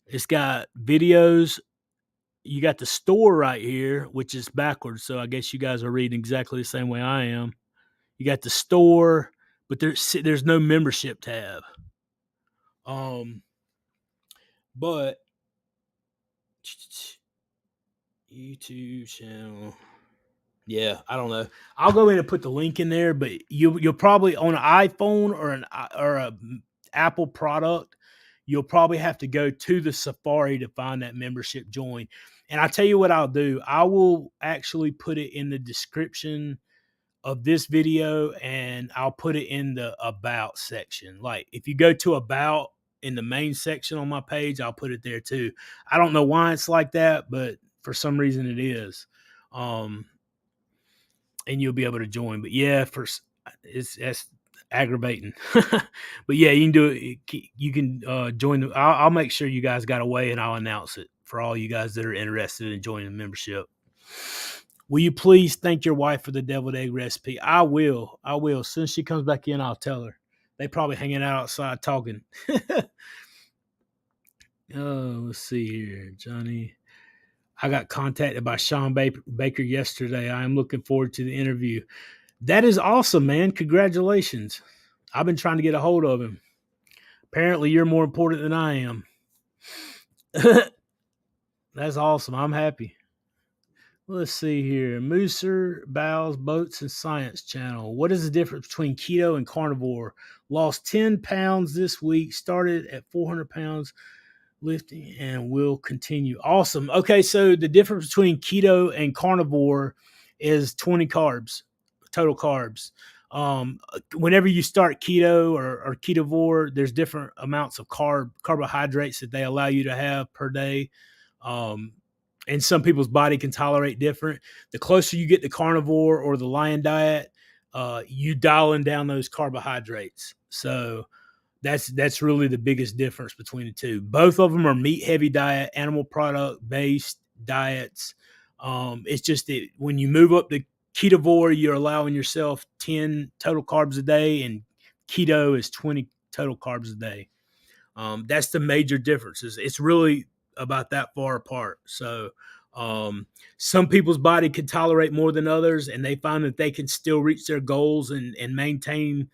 Speaker 1: it's got videos. You got the store right here, which is backwards. So I guess you guys are reading exactly the same way I am. You got the store, but there's no membership tab. But YouTube channel. Yeah, I don't know. I'll go in and put the link in there, but you'll probably on an iPhone or a Apple product, you'll probably have to go to the Safari to find that membership join. And I tell you what I'll do. I will actually put it in the description of this video, and I'll put it in the about section. Like if you go to about in the main section on my page, I'll put it there too. I don't know why it's like that, but for some reason it is. And you'll be able to join. But yeah, that's aggravating. But yeah, you can do it. You can join. I'll make sure you guys got a way, and I'll announce it for all you guys that are interested in joining the membership. Will you please thank your wife for the deviled egg recipe? I will. I will. As soon as she comes back in, I'll tell her. They probably hanging out outside talking. Oh, let's see here, Johnny. I got contacted by Sean Baker yesterday. I am looking forward to the interview. That is awesome, man. Congratulations. I've been trying to get a hold of him. Apparently, you're more important than I am. That's awesome. I'm happy. Let's see here. Mooser, Bows, Boats, and Science Channel. What is the difference between keto and carnivore? Lost 10 pounds this week. Started at 400 pounds lifting and will continue. Awesome. Okay, so the difference between keto and carnivore is 20 carbs, total carbs. Whenever you start keto or ketovore, there's different amounts of carbohydrates that they allow you to have per day. And some people's body can tolerate different. The closer you get to carnivore or the lion diet, you dialing down those carbohydrates. So that's really the biggest difference between the two. Both of them are meat heavy diet, animal product based diets. It's just that when you move up to ketovore, you're allowing yourself 10 total carbs a day, and keto is 20 total carbs a day. That's the major differences. It's really about that far apart. So some people's body can tolerate more than others, and they find that they can still reach their goals and maintain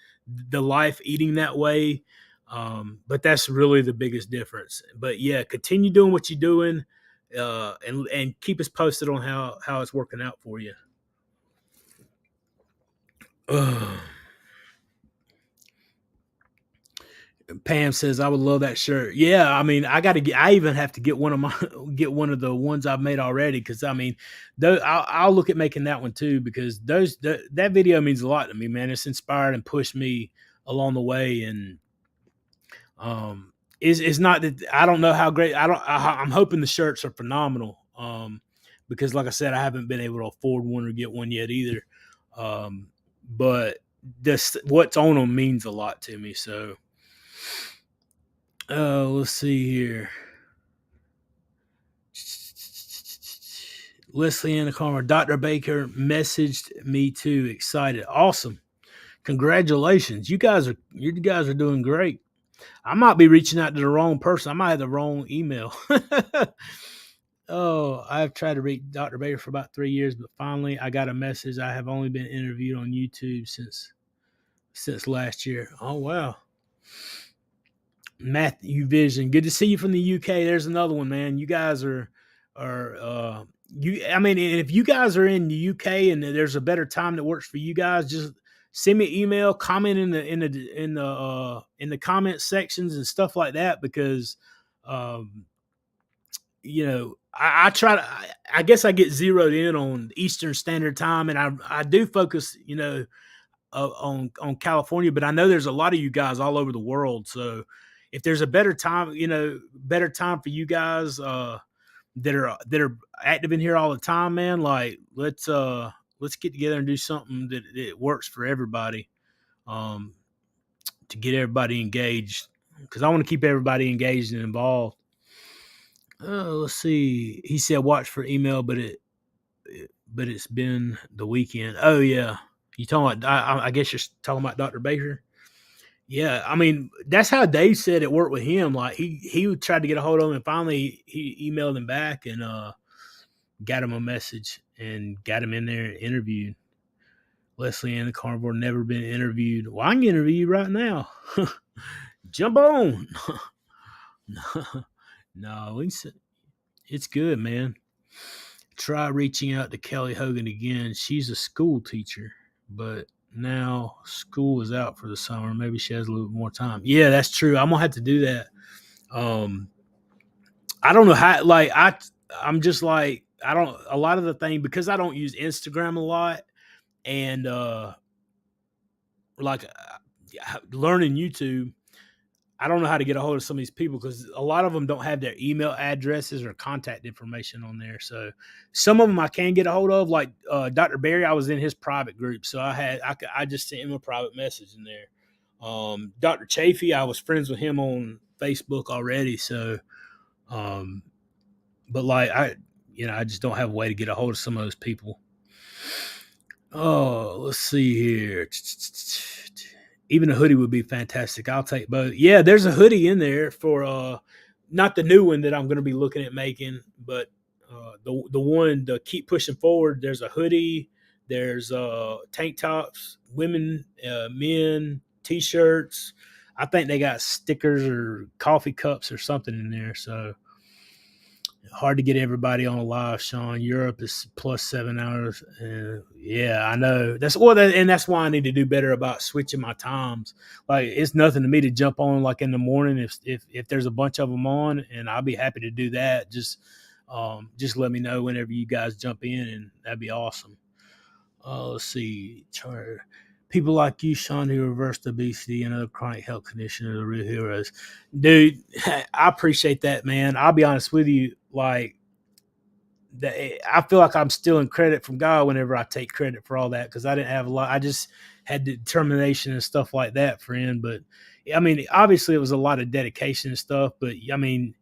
Speaker 1: the life eating that way. But that's really the biggest difference. But yeah, continue doing what you're doing, and keep us posted on how it's working out for you. Pam says, "I would love that shirt." Yeah, I mean, I even have to get one of the ones I've made already, because I mean, I'll look at making that one too, because that video means a lot to me, man. It's inspired and pushed me along the way, and it's not that I don't know how great I'm hoping the shirts are phenomenal, because like I said, I haven't been able to afford one or get one yet either, but this what's on them means a lot to me. So let's see here. Leslie Ann Carver, Dr. Baker messaged me too. Excited. Awesome. Congratulations. You guys are doing great. I might be reaching out to the wrong person. I might have the wrong email. Oh, I've tried to reach Dr. Baker for about 3 years, but finally I got a message. I have only been interviewed on YouTube since last year. Oh wow. Matthew Vision, good to see you from the UK. There's another one, man. You guys are you. I mean, if you guys are in the UK and there's a better time that works for you guys, just send me an email, comment in the comment sections and stuff like that, because I try to. I guess I get zeroed in on Eastern Standard Time, and I do focus, on California, but I know there's a lot of you guys all over the world. So if there's a better time, better time for you guys that are active in here all the time, man, like let's get together and do something that works for everybody. to get everybody engaged because I want to keep everybody engaged and involved. Let's see. He said watch for email, but it's been the weekend. Oh yeah, you talking about? I guess you're talking about Dr. Baker. Yeah, I mean that's how Dave said it worked with him. Like he tried to get a hold of him, and finally he emailed him back and got him a message and got him in there and interviewed. Leslie Ann the Carnivore never been interviewed. Well, I can interview you right now. Jump on. No, it's good, man. Try reaching out to Kelly Hogan again. She's a school teacher, but now school is out for the summer. Maybe she has a little bit more time. Yeah, that's true. I'm gonna have to do that. Um, I don't know how. Like I'm just like I don't a lot of the thing because I don't use Instagram a lot and like learning YouTube. I don't know how to get a hold of some of these people because a lot of them don't have their email addresses or contact information on there. So some of them I can get a hold of, like Dr. Barry. I was in his private group, so I just sent him a private message in there. Dr. Chafee, I was friends with him on Facebook already. So, but like I just don't have a way to get a hold of some of those people. Oh, let's see here. Even a hoodie would be fantastic. I'll take both. Yeah, there's a hoodie in there for not the new one that I'm going to be looking at making, but the one to keep pushing forward. There's a hoodie. There's tank tops, women, men, t-shirts. I think they got stickers or coffee cups or something in there. So hard to get everybody on a live, Sean. Europe is plus 7 hours. Yeah, I know. And that's why I need to do better about switching my times. Like it's nothing to me to jump on like in the morning if there's a bunch of them on, and I'll be happy to do that. Just let me know whenever you guys jump in, and that'd be awesome. Let's see, people like you, Sean, who reversed obesity and other chronic health conditions are the real heroes. Dude, I appreciate that, man. I'll be honest with you. Like, I feel like I'm still in credit from God whenever I take credit for all that because I didn't have a lot. I just had determination and stuff like that, friend. But I mean, obviously, it was a lot of dedication and stuff. But I mean,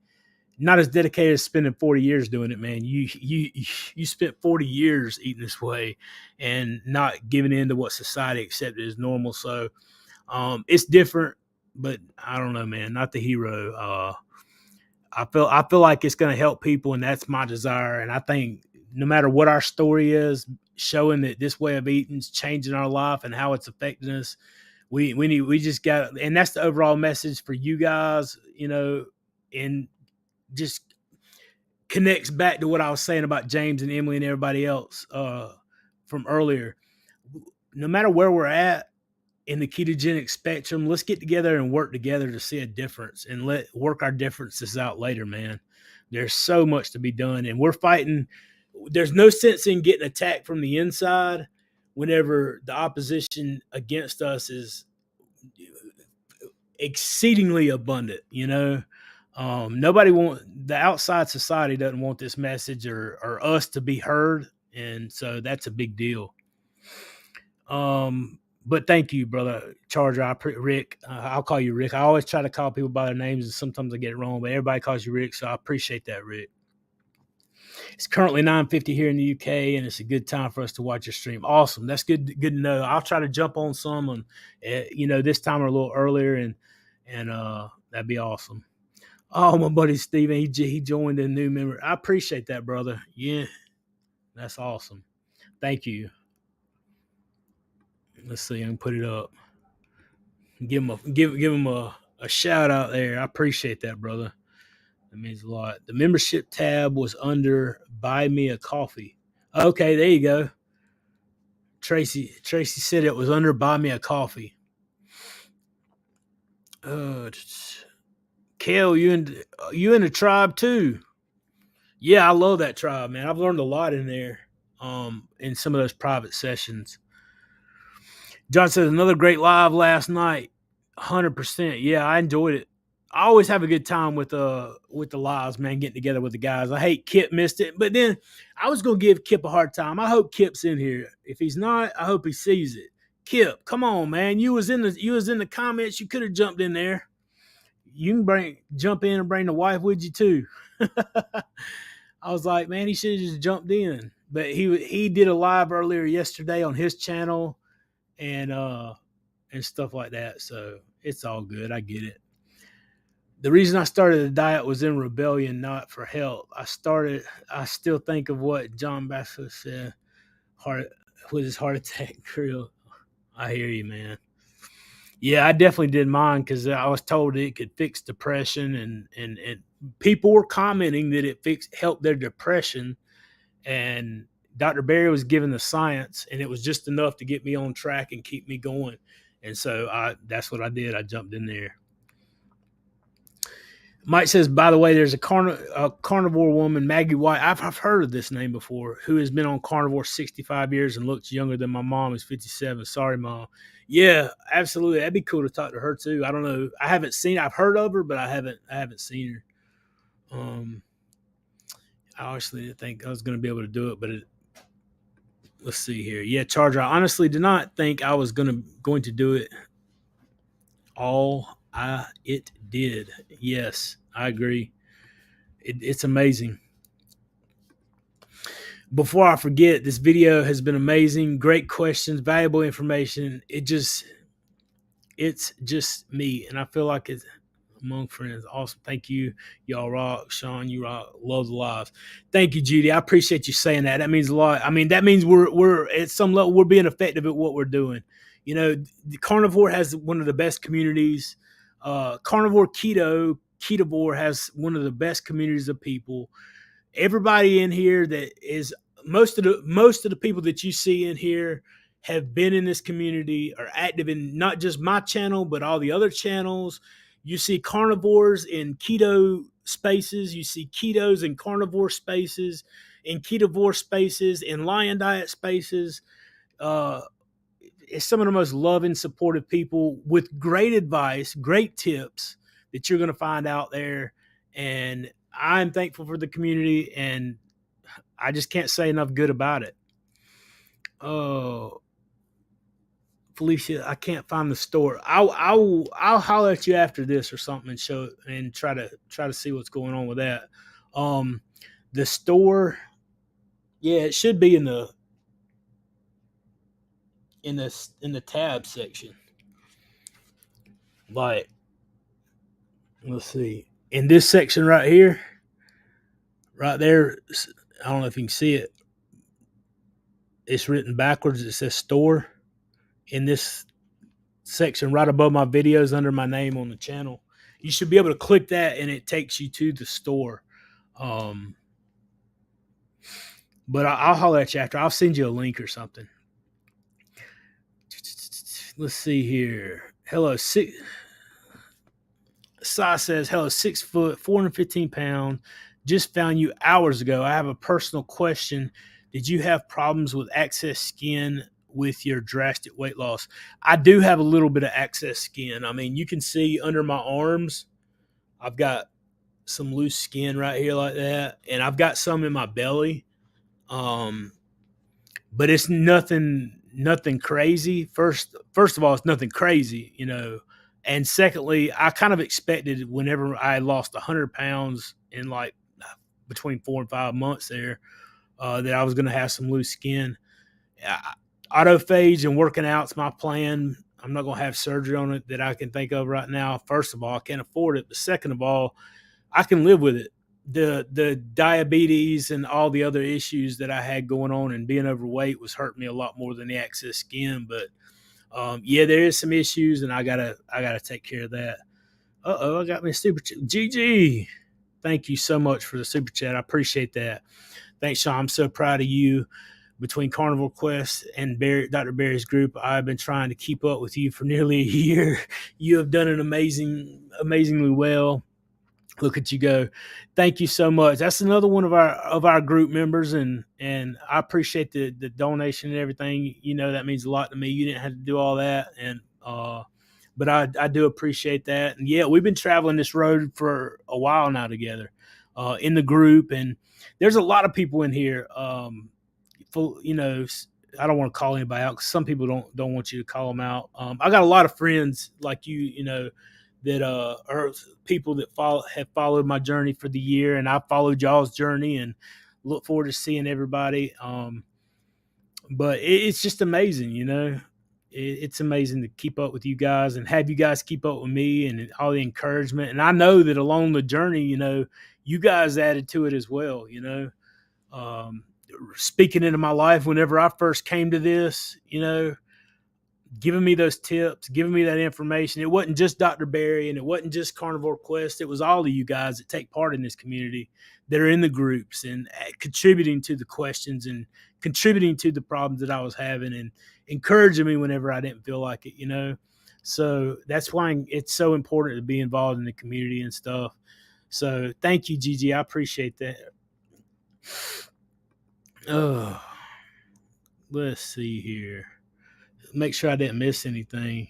Speaker 1: not as dedicated as spending 40 years doing it, man. You spent 40 years eating this way and not giving in to what society accepted as normal. So it's different, but I don't know, man. Not the hero. I feel like it's going to help people, and that's my desire. And I think no matter what our story is, showing that this way of eating is changing our life and how it's affecting us, we just got, and that's the overall message for you guys, and just connects back to what I was saying about James and Emily and everybody else from earlier. No matter where we're at in the ketogenic spectrum, let's get together and work together to see a difference and work our differences out later, man. There's so much to be done, and we're fighting. There's no sense in getting attacked from the inside whenever the opposition against us is exceedingly abundant. Nobody the outside society doesn't want this message or us to be heard, and so that's a big deal. But thank you, brother Charger. Rick, I'll call you Rick. I always try to call people by their names, and sometimes I get it wrong, but everybody calls you Rick, so I appreciate that, Rick. It's currently 9:50 here in the UK, and it's a good time for us to watch your stream. Awesome, that's good to know. I'll try to jump on some, and this time or a little earlier, and that'd be awesome. Oh, my buddy Steven, he joined a new member. I appreciate that, brother. Yeah, that's awesome. Thank you. Let's see, I can put it up. Give him a shout out there. I appreciate that, brother. That means a lot. The membership tab was under Buy Me a Coffee. Okay, there you go. Tracy said it was under Buy Me a Coffee. Kale, you in the tribe too? Yeah, I love that tribe, man. I've learned a lot in there. In some of those private sessions. John says another great live last night. 100%. Yeah, I enjoyed it. I always have a good time with the lives, man, getting together with the guys. I hate Kip missed it, but then I was gonna give Kip a hard time. I hope Kip's in here. If he's not, I hope he sees it. Kip, come on, man. You was in the comments. You could have jumped in there. You can jump in and bring the wife with you too. I was like, man, he should have just jumped in. But he did a live earlier yesterday on his channel and stuff like that. So it's all good. I get it. The reason I started the diet was in rebellion, not for health. I still think of what John Bassett said, with his heart attack grill. I hear you, man. Yeah, I definitely did mine because I was told it could fix depression, and people were commenting that it helped their depression. And Dr. Barry was giving the science, and it was just enough to get me on track and keep me going. And so that's what I did. I jumped in there. Mike says, by the way, there's a carnivore woman, Maggie White. I've heard of this name before, who has been on carnivore 65 years and looks younger than my mom, who's 57. Sorry, Mom. Yeah, absolutely. That'd be cool to talk to her too. I don't know. I haven't seen. I've heard of her, but I haven't seen her. I honestly didn't think I was going to be able to do it, but let's see here. Yeah, Charger. I honestly did not think I was going to do it. It did. Yes, I agree. It's amazing. Before I forget, this video has been amazing. Great questions, valuable information. It's just me, and I feel like it's among friends. Awesome. Thank you. Y'all rock. Sean, you rock. Love the lives. Thank you, Judy. I appreciate you saying that. That means a lot. I mean, that means we're at some level, we're being effective at what we're doing. You know, the Carnivore has one of the best communities. Carnivore Ketovore has one of the best communities of people. Everybody in here that is most of the people that you see in here have been in this community, are active in not just my channel, but all the other channels. You see carnivores in keto spaces. You see ketos in carnivore spaces, in ketovore spaces, in lion diet spaces. It's some of the most loving, supportive people with great advice, great tips that you're going to find out there. And I'm thankful for the community, and I just can't say enough good about it. Oh, Felicia, I can't find the store. I'll holler at you after this or something and show and try to see what's going on with that. The store, yeah, it should be in the tab section. Like, let's see, in this section right here, right there. I don't know if you can see it. It's written backwards. It says store in this section right above my videos under my name on the channel. You should be able to click that and it takes you to the store. But I'll holler at you after. I'll send you a link or something. Let's see here. Hello, Sai says, hello, 6 foot, 415 pounds. Just found you hours ago. I have a personal question. Did you have problems with excess skin with your drastic weight loss? I do have a little bit of excess skin. I mean, you can see under my arms, I've got some loose skin right here like that. And I've got some in my belly. But it's nothing crazy. First of all, it's nothing crazy, you know. And secondly, I kind of expected whenever I lost 100 pounds in like between 4 and 5 months there, that I was going to have some loose skin. Autophage and working out's my plan. I'm not going to have surgery on it that I can think of right now. First of all, I can't afford it. But second of all, I can live with it. The diabetes and all the other issues that I had going on and being overweight was hurting me a lot more than the excess skin. But yeah, there is some issues, and I gotta take care of that. I got me a super chat. GG, thank you so much for the super chat. I appreciate that. Thanks, Sean. I'm so proud of you. Between Carnivore Quest and Dr. Barry's group, I've been trying to keep up with you for nearly a year. You have done it amazingly well. Look at you go. Thank you so much. That's another one of our group members, and I appreciate the donation and everything. You know, that means a lot to me. You didn't have to do all that, and but I do appreciate that. And yeah, we've been traveling this road for a while now together, in the group, and there's a lot of people in here. You know, I don't want to call anybody out because some people don't want you to call them out. I got a lot of friends like you know, that are people that have followed my journey for the year, and I followed y'all's journey, and look forward to seeing everybody. But it's just amazing, you know. It's amazing to keep up with you guys and have you guys keep up with me and all the encouragement. And I know that along the journey, you know, you guys added to it as well, you know. Um, Speaking into my life whenever I first came to this, you know, giving me those tips, giving me that information. It wasn't just Dr. Barry and it wasn't just Carnivore Quest. It was all of you guys that take part in this community that are in the groups and contributing to the questions and contributing to the problems that I was having and encouraging me whenever I didn't feel like it, you know. So that's why it's so important to be involved in the community and stuff. So thank you, Gigi. I appreciate that. Oh, let's see here. Make sure I didn't miss anything.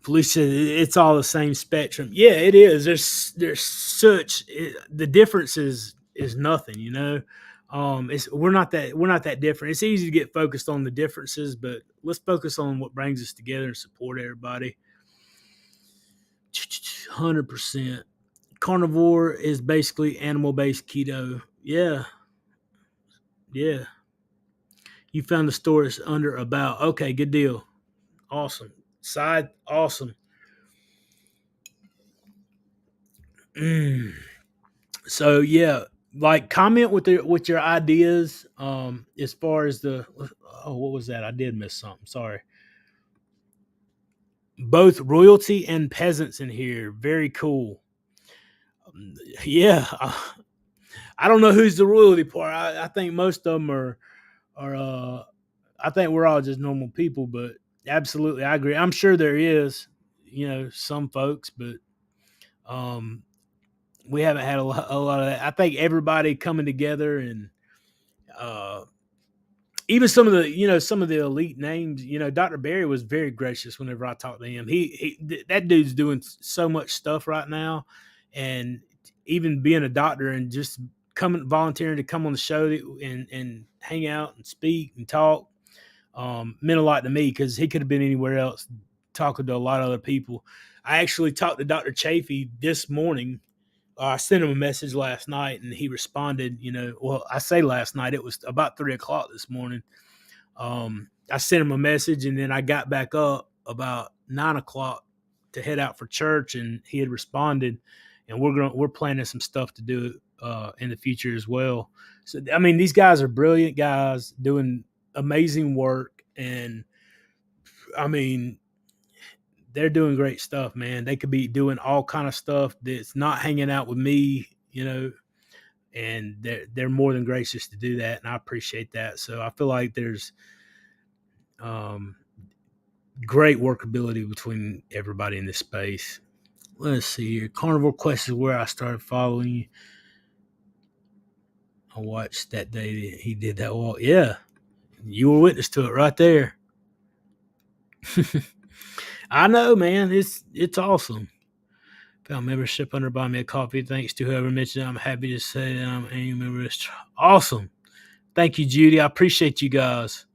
Speaker 1: Felicia, it's all the same spectrum. Yeah, it is. There's such the difference is nothing, you know. It's we're not that different. It's easy to get focused on the differences, but let's focus on what brings us together and support everybody. 100%. Carnivore is basically animal-based keto. Yeah, yeah. You found the store is under about. Okay, good deal. Awesome. Side awesome. Mm. So yeah, like comment with your ideas as far as the what was that? I did miss something. Sorry. Both royalty and peasants in here. Very cool. Yeah. I don't know who's the royalty part. I think most of them are I think we're all just normal people, but absolutely I agree. I'm sure there is, you know, some folks, but um we haven't had a lot of that. I think everybody coming together and uh, even some of the elite names. You know, Dr. Barry was very gracious whenever I talked to him. That dude's doing so much stuff right now, and even being a doctor and just coming volunteering to come on the show and hang out and speak and talk meant a lot to me because he could have been anywhere else talking to a lot of other people. I actually talked to Dr. Chafee this morning. I sent him a message last night and he responded, you know, well, I say last night, it was about 3 o'clock this morning. I sent him a message and then I got back up about 9 o'clock to head out for church and he had responded and we're planning some stuff to do in the future as well. So, I mean, these guys are brilliant guys doing amazing work. And I mean, they're doing great stuff, man. They could be doing all kind of stuff that's not hanging out with me, you know, and they're more than gracious to do that, and I appreciate that. So I feel like there's um, great workability between everybody in this space. Let's see here. Carnivore Quest is where I started following you. I watched that day that he did that walk. Yeah, you were witness to it right there. I know, man. It's awesome. Found membership under Buy Me a Coffee. Thanks to whoever mentioned it. I'm happy to say that I'm a member. Awesome. Thank you, Judy. I appreciate you guys.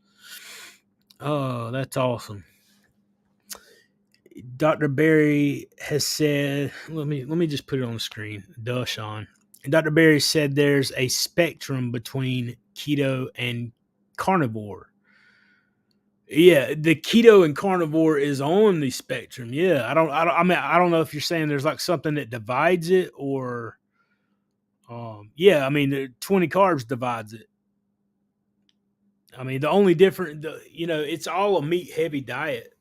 Speaker 1: Oh, that's awesome. Dr. Barry has said, let me just put it on the screen. Duh, Sean. Dr. Barry said there's a spectrum between keto and carnivore. Yeah, the keto and carnivore is on the spectrum. Yeah, I don't know if you're saying there's like something that divides it or yeah, I mean, the 20 carbs divides it. I mean, the only different, you know, it's all a meat heavy diet.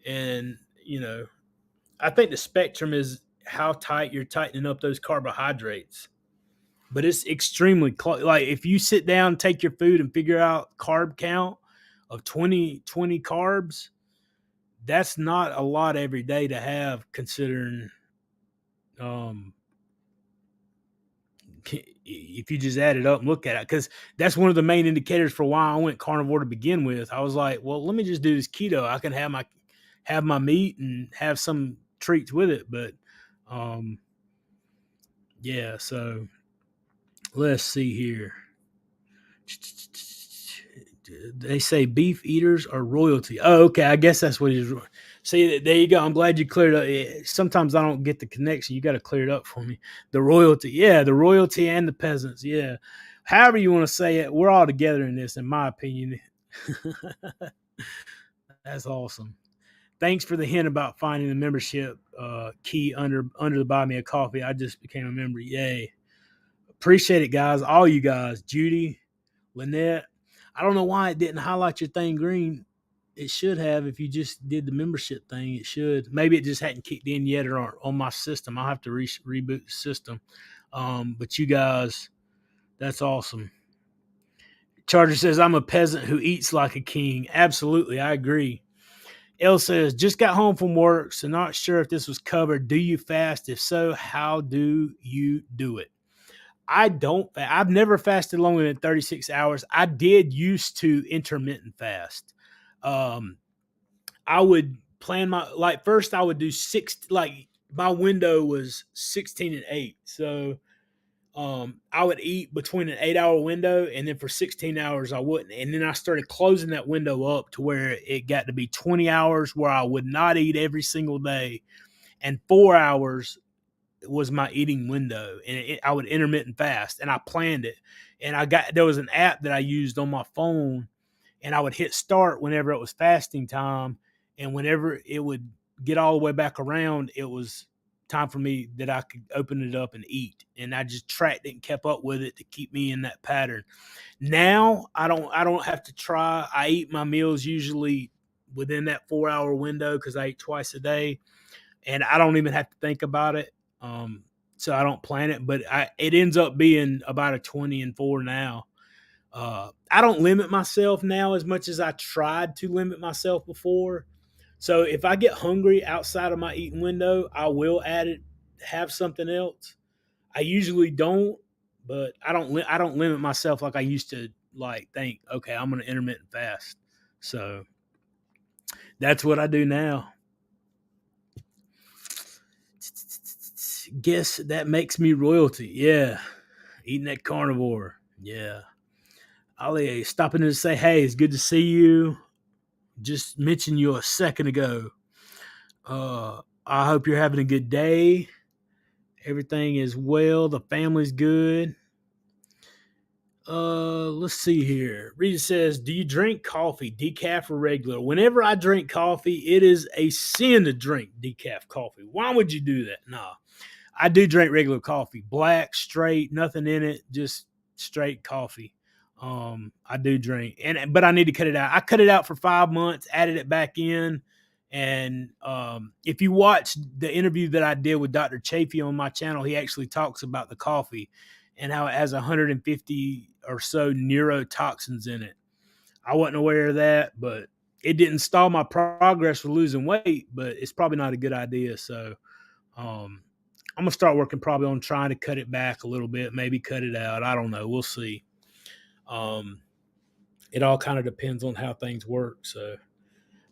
Speaker 1: And, you know, I think the spectrum is how tight you're tightening up those carbohydrates. But it's extremely close. Like if you sit down, take your food and figure out carb count of 20 carbs, that's not a lot every day to have considering um, if you just add it up and look at it, because that's one of the main indicators for why I went carnivore to begin with. I was like, well, let me just do this keto. I can have my meat and have some treats with it. But yeah, so let's see here. They say beef eaters are royalty. Oh, okay. I guess that's what he's. See, there you go. I'm glad you cleared up. Sometimes I don't get the connection. You got to clear it up for me. The royalty, yeah, the royalty and the peasants, yeah. However you want to say it, we're all together in this, in my opinion. That's awesome. Thanks for the hint about finding the membership key under the buy me a coffee. I just became a member. Yay! Appreciate it, guys. All you guys, Judy, Lynette. I don't know why it didn't highlight your thing green. It should have if you just did the membership thing. It should. Maybe it just hadn't kicked in yet or on my system. I'll have to reboot the system. But you guys, that's awesome. Charger says, I'm a peasant who eats like a king. Absolutely. I agree. L says, just got home from work, so not sure if this was covered. Do you fast? If so, how do you do it? I don't. I've never fasted longer than 36 hours. I did used to intermittent fast. Um, I would plan first I would do my window was 16 and 8. So I would eat between an 8-hour window, and then for 16 hours I wouldn't. And then I started closing that window up to where it got to be 20 hours where I would not eat every single day, and 4 hours was my eating window, and I would intermittent fast, and I planned it. And there was an app that I used on my phone, and I would hit start whenever it was fasting time, and whenever it would get all the way back around, it was time for me that I could open it up and eat. And I just tracked it and kept up with it to keep me in that pattern. Now I don't have to try. I eat my meals usually within that 4-hour window because I eat twice a day, and I don't even have to think about it. So I don't plan it, but it ends up being about a 20 and 4 now. I don't limit myself now as much as I tried to limit myself before. So if I get hungry outside of my eating window, I will have something else. I usually don't, but I don't limit myself like I used to. Like think, okay, I'm gonna intermittent fast. So that's what I do now. Guess that makes me royalty. Yeah, eating that carnivore. Yeah. Ali stopping in to say, hey, it's good to see you. Just mentioned you a second ago. I hope you're having a good day. Everything is well. The family's good. Let's see here. Rita says, do you drink coffee, decaf or regular? Whenever I drink coffee, it is a sin to drink decaf coffee. Why would you do that? Nah. I do drink regular coffee, black, straight, nothing in it, just straight coffee. I do drink, but I need to cut it out. I cut it out for 5 months, added it back in, and if you watch the interview that I did with Dr. Chafee on my channel, he actually talks about the coffee and how it has 150 or so neurotoxins in it. I wasn't aware of that, but it didn't stall my progress for losing weight, but it's probably not a good idea. So I'm gonna start working probably on trying to cut it back a little bit, maybe cut it out. I don't know. We'll see. It all kind of depends on how things work. So,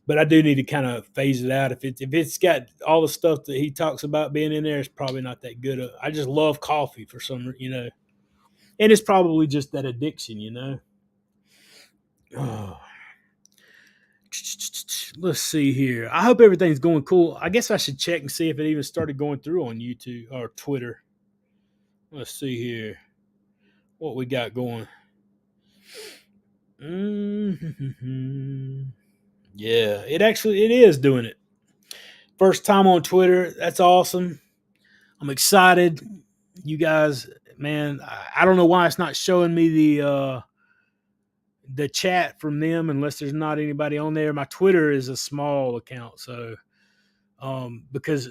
Speaker 1: but I do need to kind of phase it out. If it's got all the stuff that he talks about being in there, it's probably not that good. I just love coffee for some, and it's probably just that addiction. Oh. Let's see here. I hope everything's going cool. I guess I should check and see if it even started going through on YouTube or Twitter. Let's see here what we got going. Yeah, it is doing it. First time on Twitter. That's awesome. I'm excited. You guys, man, I don't know why it's not showing me the chat from them unless there's not anybody on there. My Twitter is a small account, so because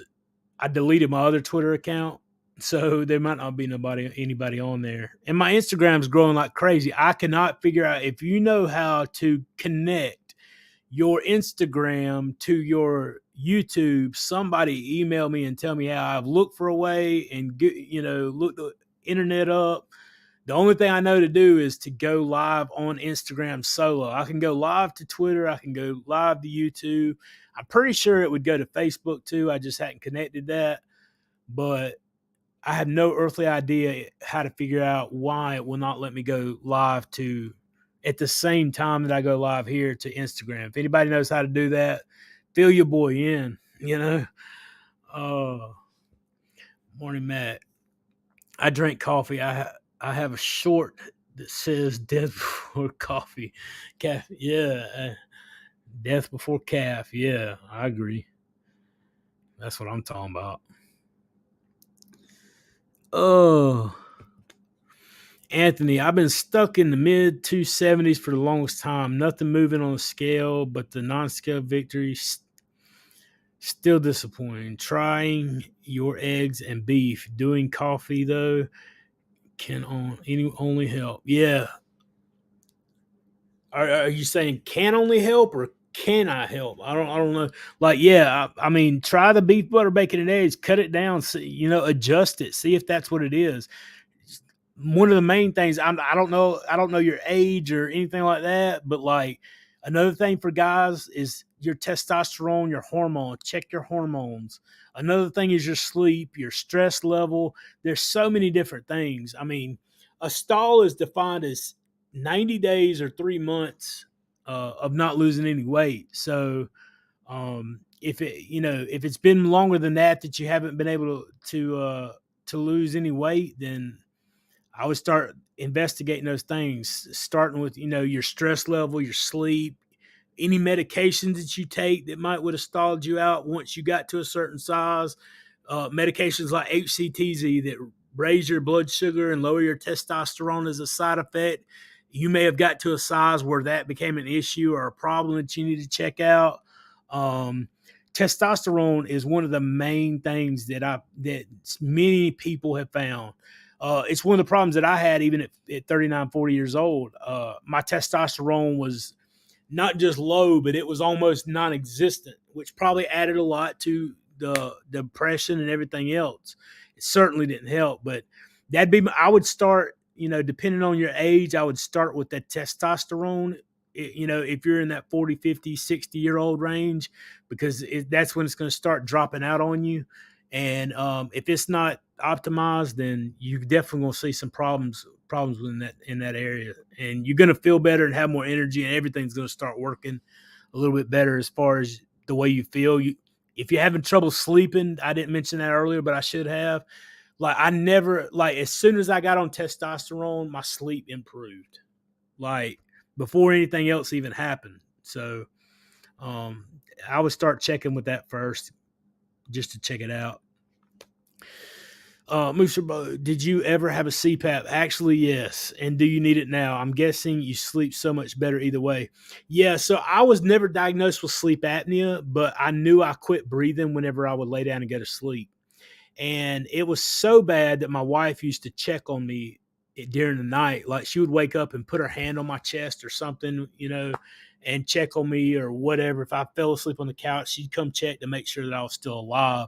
Speaker 1: I deleted my other Twitter account, so there might not be anybody on there. And my Instagram's growing like crazy. I cannot figure out if you know how to connect your Instagram to your YouTube. Somebody email me and tell me how. I've looked for a way and look the internet up. The only thing I know to do is to go live on Instagram solo. I can go live to Twitter. I can go live to YouTube. I'm pretty sure it would go to Facebook too. I just hadn't connected that. But I have no earthly idea how to figure out why it will not let me go live to at the same time that I go live here to Instagram. If anybody knows how to do that, fill your boy in, you know. Uh Morning, Matt. I drink coffee. I have a short that says "Death Before Coffee." Calf, yeah, death before calf. Yeah, I agree. That's what I'm talking about. Oh, Anthony, I've been stuck in the mid 270s for the longest time. Nothing moving on the scale, but the non-scale victory still disappointing. Trying your eggs and beef. Doing coffee though only help. Yeah, are you saying can only help or can I help? I don't know. Like, yeah, I mean, try the beef, butter, bacon, and eggs. Cut it down. See, adjust it. See if that's what it is. One of the main things I don't know your age or anything like that, but like another thing for guys is your testosterone, your hormone. Check your hormones. Another thing is your sleep, your stress level. There's so many different things. I mean, a stall is defined as 90 days or 3 months of not losing any weight. So if it's been longer than that you haven't been able to lose any weight, then I would start investigating those things, starting with your stress level, your sleep, any medications that you take that might would have stalled you out once you got to a certain size. Medications like HCTZ that raise your blood sugar and lower your testosterone as a side effect. You may have got to a size where that became an issue or a problem that you need to check out. Um, Testosterone is one of the main things that many people have found. It's one of the problems that I had even at 39, 40 years old. My testosterone was not just low, but it was almost non-existent, which probably added a lot to the depression and everything else. It certainly didn't help, but I would start, depending on your age, I would start with that testosterone. If you're in that 40, 50, 60-year-old range, because that's when it's going to start dropping out on you. And if it's not optimized, then you definitely going to see some problems in that area, and you're going to feel better and have more energy, and everything's going to start working a little bit better as far as the way you feel. If you're having trouble sleeping, I didn't mention that earlier, but I should have. Like, I never, like, as soon as I got on testosterone, my sleep improved, like, before anything else even happened. So um I would start checking with that first, just to check it out. Mooser, did you ever have a CPAP? Actually, yes. And do you need it now? I'm guessing you sleep so much better either way. Yeah, so I was never diagnosed with sleep apnea, but I knew I quit breathing whenever I would lay down and go to sleep. And it was so bad that my wife used to check on me during the night. Like, she would wake up and put her hand on my chest or something, and check on me or whatever. If I fell asleep on the couch, she'd come check to make sure that I was still alive.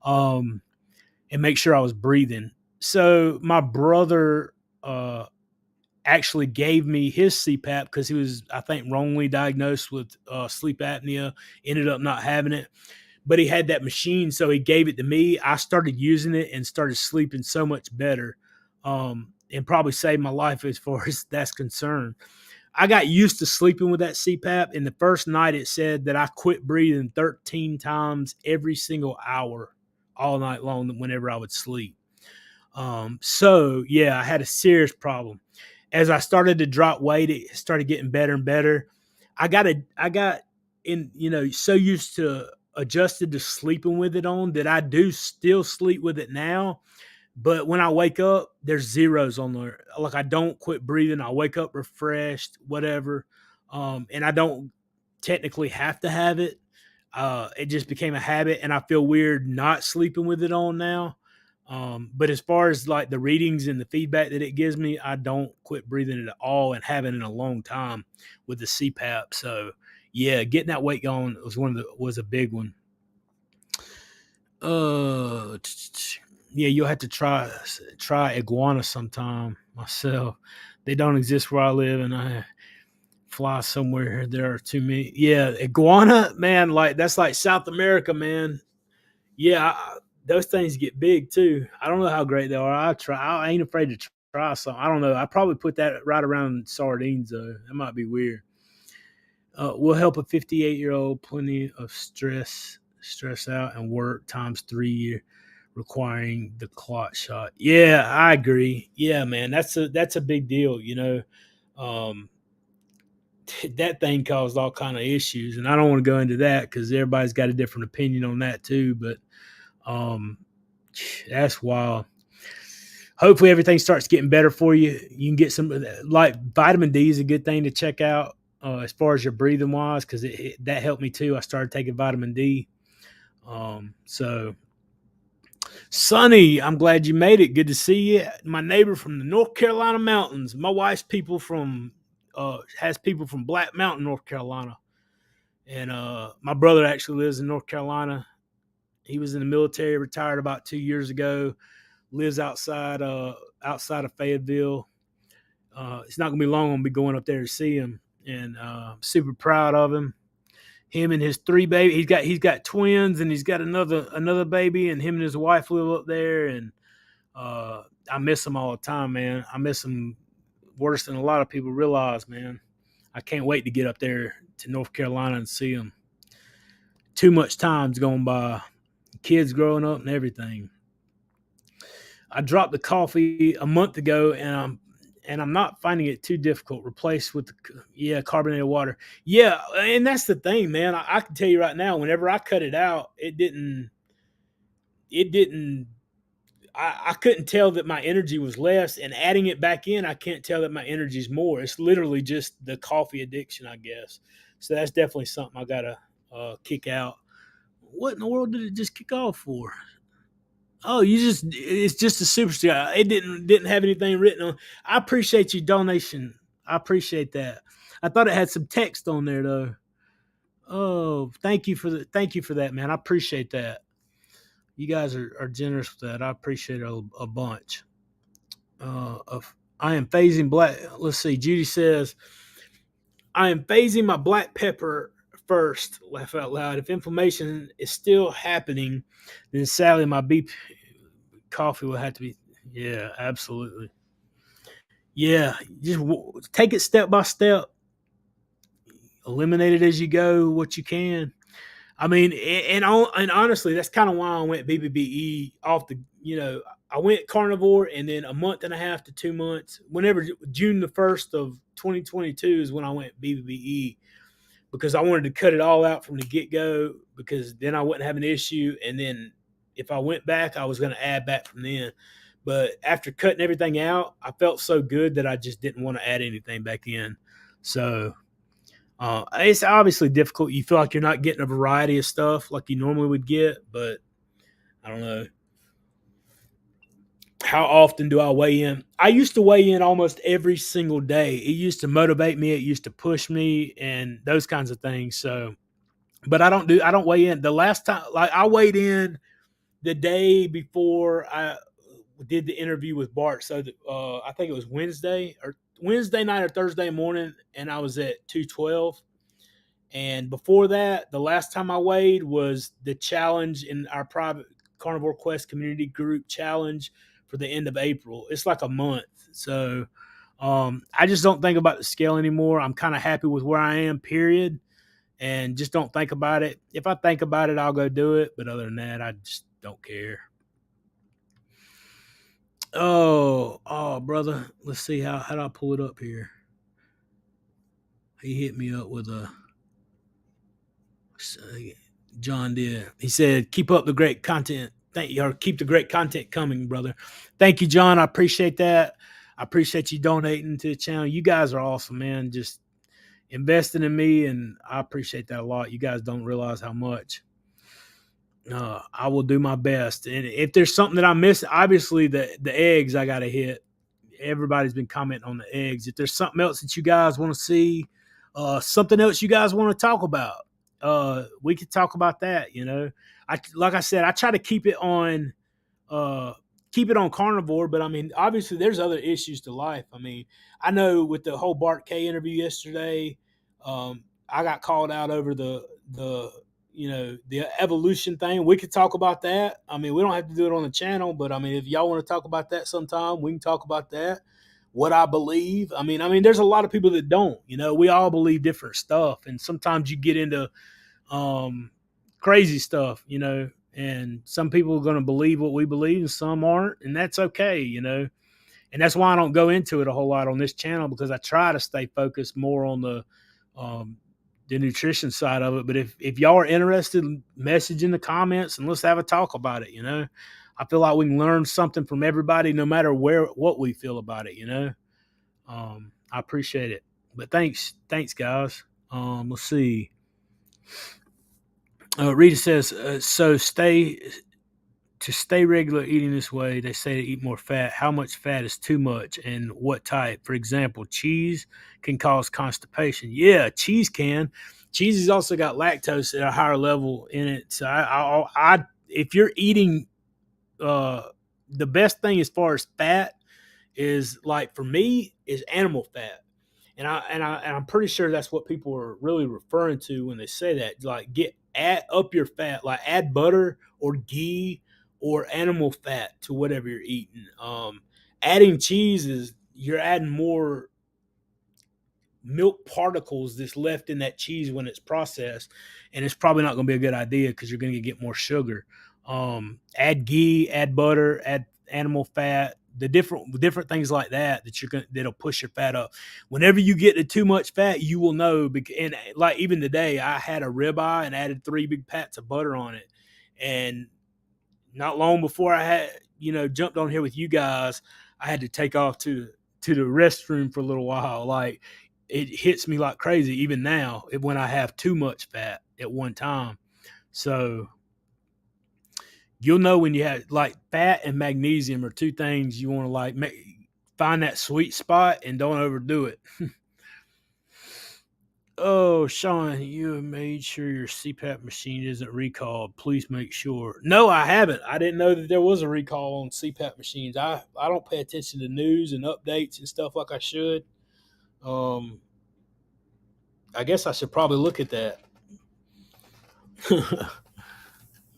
Speaker 1: Um, and make sure I was breathing. So my brother actually gave me his CPAP because he was, I think, wrongly diagnosed with sleep apnea, ended up not having it. But he had that machine, so he gave it to me. I started using it and started sleeping so much better, and probably saved my life as far as that's concerned. I got used to sleeping with that CPAP, and the first night it said that I quit breathing 13 times every single hour all night long whenever I would sleep. So yeah, I had a serious problem. As I started to drop weight, it started getting better and better. I got in, so used to adjusted to sleeping with it on that I do still sleep with it now. But when I wake up, there's zeros on there. Like, I don't quit breathing. I wake up refreshed, whatever. And I don't technically have to have it. It just became a habit, and I feel weird not sleeping with it on now. But as far as like the readings and the feedback that it gives me, I don't quit breathing at all, and haven't in a long time with the CPAP. So yeah, getting that weight going was a big one. Uh, yeah, you'll have to try iguana sometime myself. They don't exist where I live, and I fly somewhere there are too many. Yeah, iguana, man, like that's like South America, man. Yeah, those things get big too. I don't know how great they are. I ain't afraid to try some. I don't know. I probably put that right around sardines though. That might be weird. Will help a 58-year-old plenty of stress out and work times 3 year requiring the clot shot. Yeah, I agree. Yeah, man, that's a big deal. Um, that thing caused all kind of issues, and I don't want to go into that because everybody's got a different opinion on that too. But um, that's wild. Hopefully, everything starts getting better for you. You can get some like vitamin D is a good thing to check out as far as your breathing wise because that helped me too. I started taking vitamin D. So Sonny, I'm glad you made it. Good to see you. My neighbor from the North Carolina mountains. My wife's people from has people from Black Mountain, North Carolina. And my brother actually lives in North Carolina. He was in the military, retired about 2 years ago. Lives outside of Fayetteville. It's not gonna be long. I'm gonna be going up there to see him, and I'm super proud of him. Him and his three baby. He's got twins, and he's got another baby, and him and his wife live up there. And I miss him all the time, man. I miss him worse than a lot of people realize, man. I can't wait to get up there to North Carolina and see him. Too much time's going by. Kids growing up and everything. I dropped the coffee a month ago, and I'm not finding it too difficult. Replaced with carbonated water. Yeah, and that's the thing, man. I can tell you right now. Whenever I cut it out, it didn't. It didn't. I couldn't tell that my energy was less, and adding it back in, I can't tell that my energy is more. It's literally just the coffee addiction, I guess. So that's definitely something I gotta kick out. What in the world did it just kick off for? Oh, it's just a superstar. It didn't have anything written on. I appreciate your donation. I appreciate that. I thought it had some text on there though. Oh, thank you for that, man. I appreciate that. You guys are generous with that. I appreciate it a bunch. Of I am phasing black. Let's see. Judy says I am phasing my black pepper first. Laugh out loud. If inflammation is still happening, then sadly my BP coffee will have to be. Yeah, absolutely. Yeah, just take it step by step. Eliminate it as you go, what you can. I mean, and honestly, that's kind of why I went BBBE off the. I went carnivore, and then a month and a half to 2 months. Whenever June the 1st of 2022 is when I went BBBE because I wanted to cut it all out from the get go because then I wouldn't have an issue, and then if I went back, I was going to add back from then. But after cutting everything out, I felt so good that I just didn't want to add anything back in. So it's obviously difficult. You feel like you're not getting a variety of stuff like you normally would get, but I don't know. How often do I weigh in? I used to weigh in almost every single day. It used to motivate me. It used to push me and those kinds of things. So, but I don't weigh in. The last time, like I weighed in the day before I did the interview with Bart. So I think it was Wednesday night or Thursday morning, and I was at 212. And before that, the last time I weighed was the challenge in our private Carnivore Quest community group challenge for the end of April. It's like a month. So I just don't think about the scale anymore. I'm kind of happy with where I am, period. And just don't think about it. If I think about it, I'll go do it. But other than that, I just don't care. Brother. Let's see how do I pull it up here? He hit me up with a John did. He said, "Keep up the great content. Thank you, or keep the great content coming, brother." Thank you, John. I appreciate that. I appreciate you donating to the channel. You guys are awesome, man. Just investing in me, and I appreciate that a lot. You guys don't realize how much. I will do my best. And if there's something that I miss, obviously the eggs I got to hit. Everybody's been commenting on the eggs. If there's something else that you guys want to see, something else you guys want to talk about, we could talk about that. Like I said, I try to keep it on carnivore, but I mean, obviously there's other issues to life. I mean, I know with the whole Bart K interview yesterday, I got called out over the the evolution thing. We could talk about that. I mean, we don't have to do it on the channel, but I mean, if y'all want to talk about that sometime, we can talk about that. What I believe. I mean, there's a lot of people that don't. We all believe different stuff, and sometimes you get into um, crazy stuff. And some people are going to believe what we believe, and some aren't, and that's okay. And that's why I don't go into it a whole lot on this channel, because I try to stay focused more on um, the nutrition side of it. But if y'all are interested, message in the comments and let's have a talk about it. I feel like we can learn something from everybody, no matter what we feel about it. I appreciate it. But thanks, guys. Let's see. Rita says, so stay regular eating this way, they say to eat more fat. How much fat is too much, and what type? For example, cheese can cause constipation. Yeah, cheese can. Cheese has also got lactose at a higher level in it. So if you're eating, uh, the best thing as far as fat is, like, for me, is animal fat. And I'm pretty sure that's what people are really referring to when they say that. Like, add up your fat, like add butter or ghee or animal fat to whatever you're eating. Adding cheese is, you're adding more milk particles that's left in that cheese when it's processed, and it's probably not going to be a good idea because you're going to get more sugar. Add ghee, add butter, add animal fat, the different things like that'll push your fat up. Whenever you get to too much fat, you will know. And like, even today, I had a ribeye and added 3 big pats of butter on it, and not long before I had jumped on here with you guys, I had to take off to the restroom for a little while. Like, it hits me like crazy even now when I have too much fat at one time. So you'll know when you have, like, fat and magnesium are two things you want to, like, find that sweet spot and don't overdo it. Oh, Sean, you have made sure your CPAP machine isn't recalled. Please make sure. No, I haven't. I didn't know that there was a recall on CPAP machines. I don't pay attention to news and updates and stuff like I should. I guess I should probably look at that.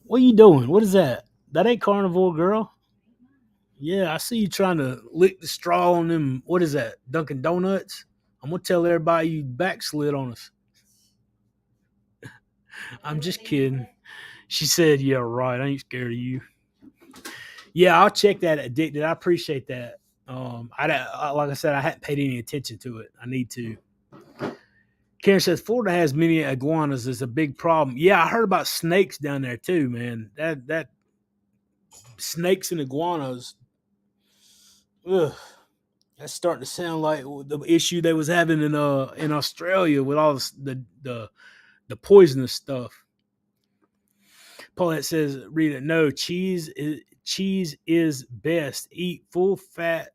Speaker 1: What are you doing? What is that? That ain't Carnivore, girl. Yeah, I see you trying to lick the straw on them. What is that? Dunkin' Donuts? I'm gonna tell everybody you backslid on us. I'm just kidding. She said, "Yeah, right. I ain't scared of you." Yeah, I'll check that. Addicted. I appreciate that. Like I said, I hadn't paid any attention to it. I need to. Karen says Florida has many iguanas. Is a big problem. Yeah, I heard about snakes down there too, man. That snakes and iguanas. Ugh, that's starting to sound like the issue they was having in Australia with all the poisonous stuff. Paulette says, "Rita, no, cheese is best. Eat full fat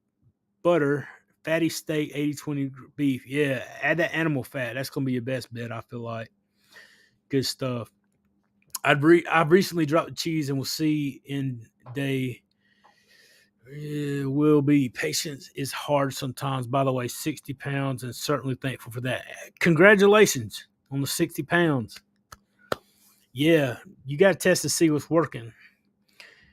Speaker 1: butter, fatty steak, 80-20 beef. Yeah, add that animal fat. That's gonna be your best bet. I feel like good stuff. I've recently dropped the cheese, and we'll see in day. Will be. Patience is hard sometimes. By the way, 60 pounds, and certainly thankful for that. Congratulations on the 60 pounds. Yeah, you got to test to see what's working.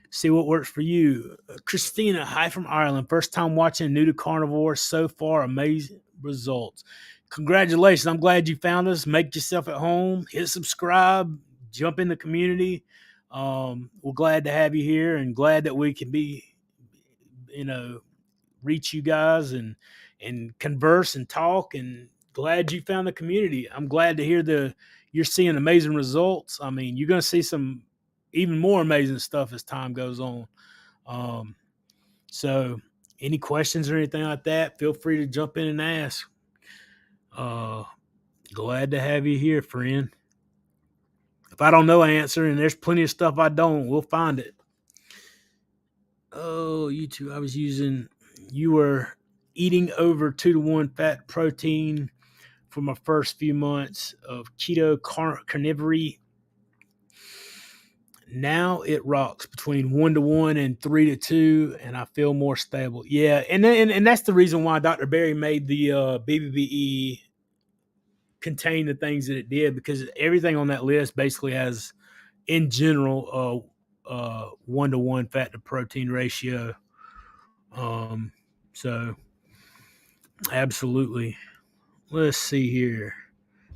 Speaker 1: See what works for you. Christina, hi from Ireland. First time watching, new to Carnivore. So far, amazing results. Congratulations. I'm glad you found us. Make yourself at home. Hit subscribe. Jump in the community. We're glad to have you here, and glad that we can be, reach you guys and converse and talk, and glad you found the community. I'm glad to hear you're seeing amazing results. I mean, you're going to see some even more amazing stuff as time goes on. So any questions or anything like that, feel free to jump in and ask. Glad to have you here, friend. If I don't know an answer, and there's plenty of stuff I don't, we'll find it. Oh, YouTube, you were eating over 2-to-1 fat protein for my first few months of keto carnivore. Now it rocks between 1-to-1 and 3-to-2, and I feel more stable. Yeah, and that's the reason why Dr. Berry made the BBBE contain the things that it did, because everything on that list basically has, in general, 1-to-1 fat to protein ratio. Um, so absolutely. Let's see here.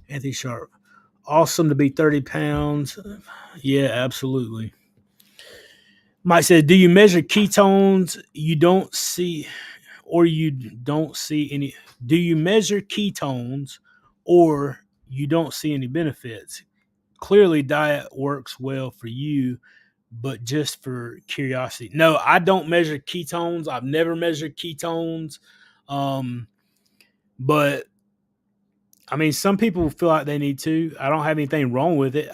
Speaker 1: Anthony Sharp. Awesome to be 30 pounds. Yeah, absolutely. Mike said, do you measure ketones? You don't see, or you don't see any. Do you measure ketones or you don't see any benefits? Clearly, diet works well for you, but just for curiosity. No, I don't measure ketones. I've never measured ketones. Um, but I mean, some people feel like they need to. I don't have anything wrong with it.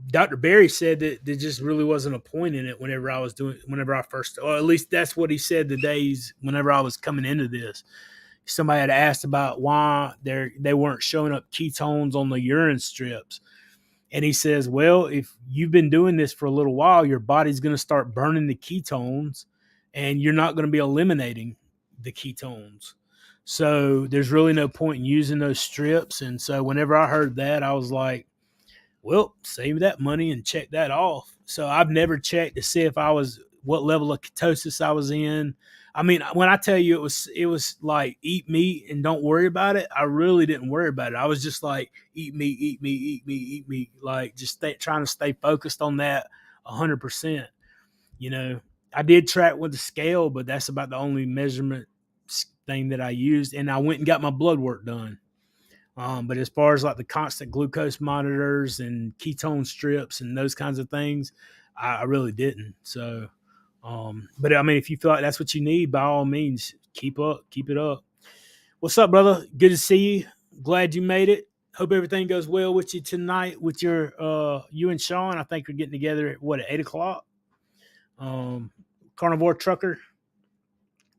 Speaker 1: Dr. Barry said that there just really wasn't a point in it whenever I first, or at least that's what he said the days whenever I was coming into this. Somebody had asked about why they weren't showing up ketones on the urine strips. And he says, well, if you've been doing this for a little while, your body's going to start burning the ketones and you're not going to be eliminating the ketones. So there's really no point in using those strips. And so whenever I heard that, I was like, well, save that money and check that off. So I've never checked to see if I was, what level of ketosis I was in. I mean, when I tell you it was like eat meat and don't worry about it, I really didn't worry about it. I was just like eat meat, eat meat, eat meat, eat meat, like just trying to stay focused on that 100%. You know, I did track with the scale, but that's about the only measurement thing that I used. And I went and got my blood work done. But as far as like the constant glucose monitors and ketone strips and those kinds of things, I really didn't. So, but I mean, if you feel like that's what you need, by all means, keep it up. What's up, brother? Good to see you. Glad you made it. Hope everything goes well with you tonight with your you and Sean. I think you're getting together at 8 o'clock. Carnivore Trucker,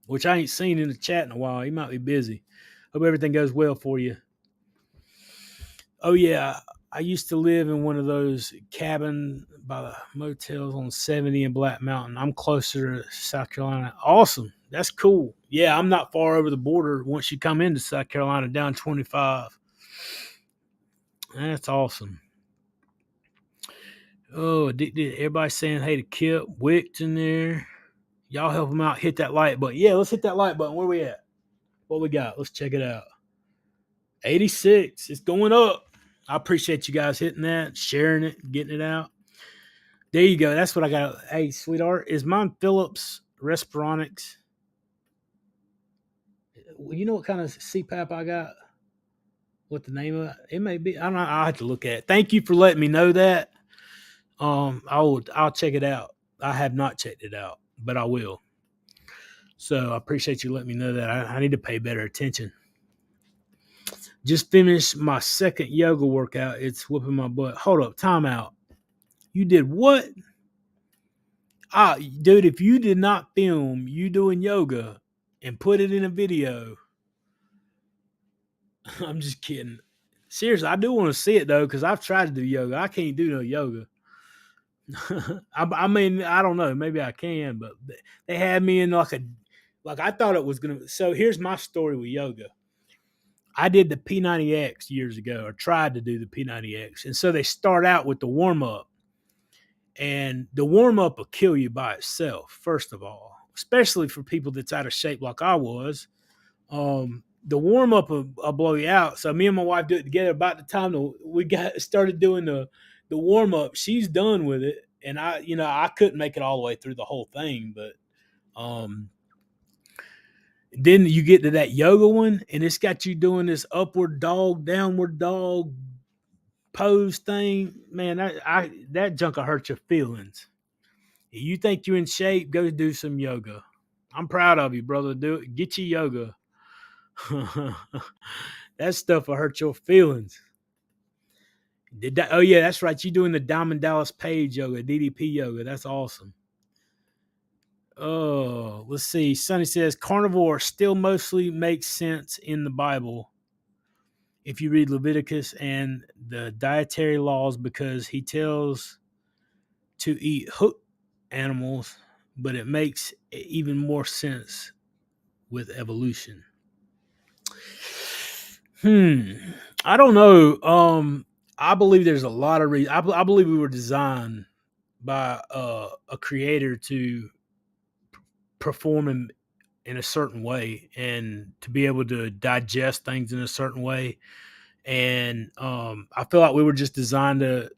Speaker 1: which I ain't seen in the chat in a while. He might be busy. Hope everything goes well for you. Oh yeah, I used to live in one of those cabin by the motels on 70 in Black Mountain. I'm closer to South Carolina. Awesome. That's cool. Yeah, I'm not far over the border once you come into South Carolina down 25. That's awesome. Oh, everybody saying hey to Kip. Wick's in there. Y'all help him out. Hit that like button. Yeah, let's hit that like button. Where we at? What we got? Let's check it out. 86. It's going up. I appreciate you guys hitting that, sharing it, getting it out. There you go. That's what I got. Hey, sweetheart, is mine Philips Respironics? You know what kind of CPAP I got? What the name of it? It may be. I don't know. I'll have to look at it. Thank you for letting me know that. I'll check it out. I have not checked it out, but I will. So I appreciate you letting me know that. I need to pay better attention. Just finished my second yoga workout. It's whooping my butt. Hold up, time out. You did what? Dude, if you did not film you doing yoga and put it in a video, I'm just kidding. Seriously, I do want to see it though, because I've tried to do yoga. I can't do no yoga. I mean, I don't know. Maybe I can, but they had me in like I thought it was gonna. So here's my story with yoga. I did the P90X years ago, or tried to do the P90X, and so they start out with the warm up. And the warm up will kill you by itself, first of all, especially for people that's out of shape like I was. The warm up will blow you out. So me and my wife do it together. About the time we got started doing the warm up, she's done with it, and I couldn't make it all the way through the whole thing, but then you get to that yoga one, and it's got you doing this upward dog, downward dog pose thing. Man, that junk will hurt your feelings. You think you're in shape, go do some yoga. I'm proud of you, brother. Do it. Get your yoga. That stuff will hurt your feelings. Oh, yeah, that's right. You're doing the Diamond Dallas Page yoga, DDP yoga. That's awesome. Oh, let's see. Sonny says carnivore still mostly makes sense in the Bible if you read Leviticus and the dietary laws, because he tells to eat hooked animals, but it makes even more sense with evolution. I don't know. I believe there's a lot of reasons. I believe we were designed by a creator to perform in a certain way and to be able to digest things in a certain way. And I feel like we were just designed to.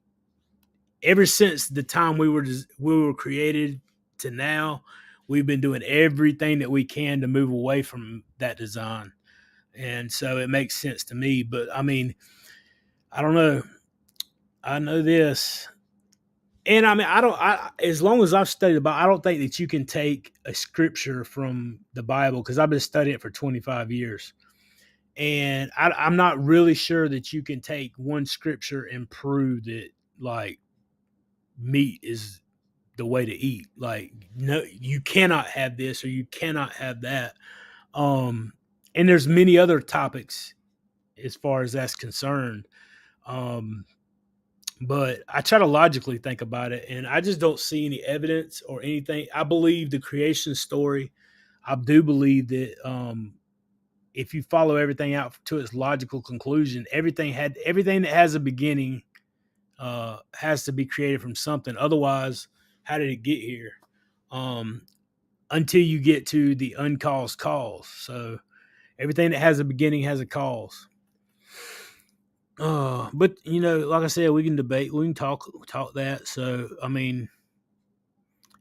Speaker 1: Ever since the time we were created to now, we've been doing everything that we can to move away from that design. And so it makes sense to me. But I mean, I don't know. I know this. And I mean, I don't. As long as I've studied the Bible, I don't think that you can take a scripture from the Bible because I've been studying it for 25 years, and I'm not really sure that you can take one scripture and prove that like meat is the way to eat. Like, no, you cannot have this or you cannot have that. Um, and there's many other topics as far as that's concerned. Um, but I try to logically think about it, and I just don't see any evidence or anything. I believe the creation story. I do believe that if you follow everything out to its logical conclusion, everything that has a beginning has to be created from something. Otherwise, how did it get here? Um, until you get to the uncaused cause. So everything that has a beginning has a cause. But you know, like I said, we can debate, we can talk that. So I mean,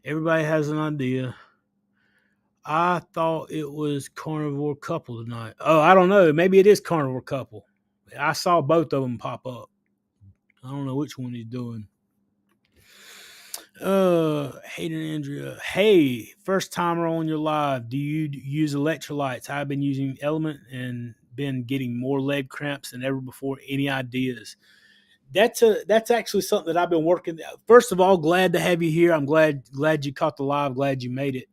Speaker 1: everybody has an idea. I thought it was carnivore couple tonight. Oh, I don't know. Maybe it is carnivore couple. I saw both of them pop up. I don't know which one he's doing. Hayden Andrea. Hey, first timer on your live. Do you use electrolytes? I've been using Element and been getting more leg cramps than ever before. Any ideas? That's actually something that I've been working. First of all, glad to have you here. I'm glad you caught the live. Glad you made it.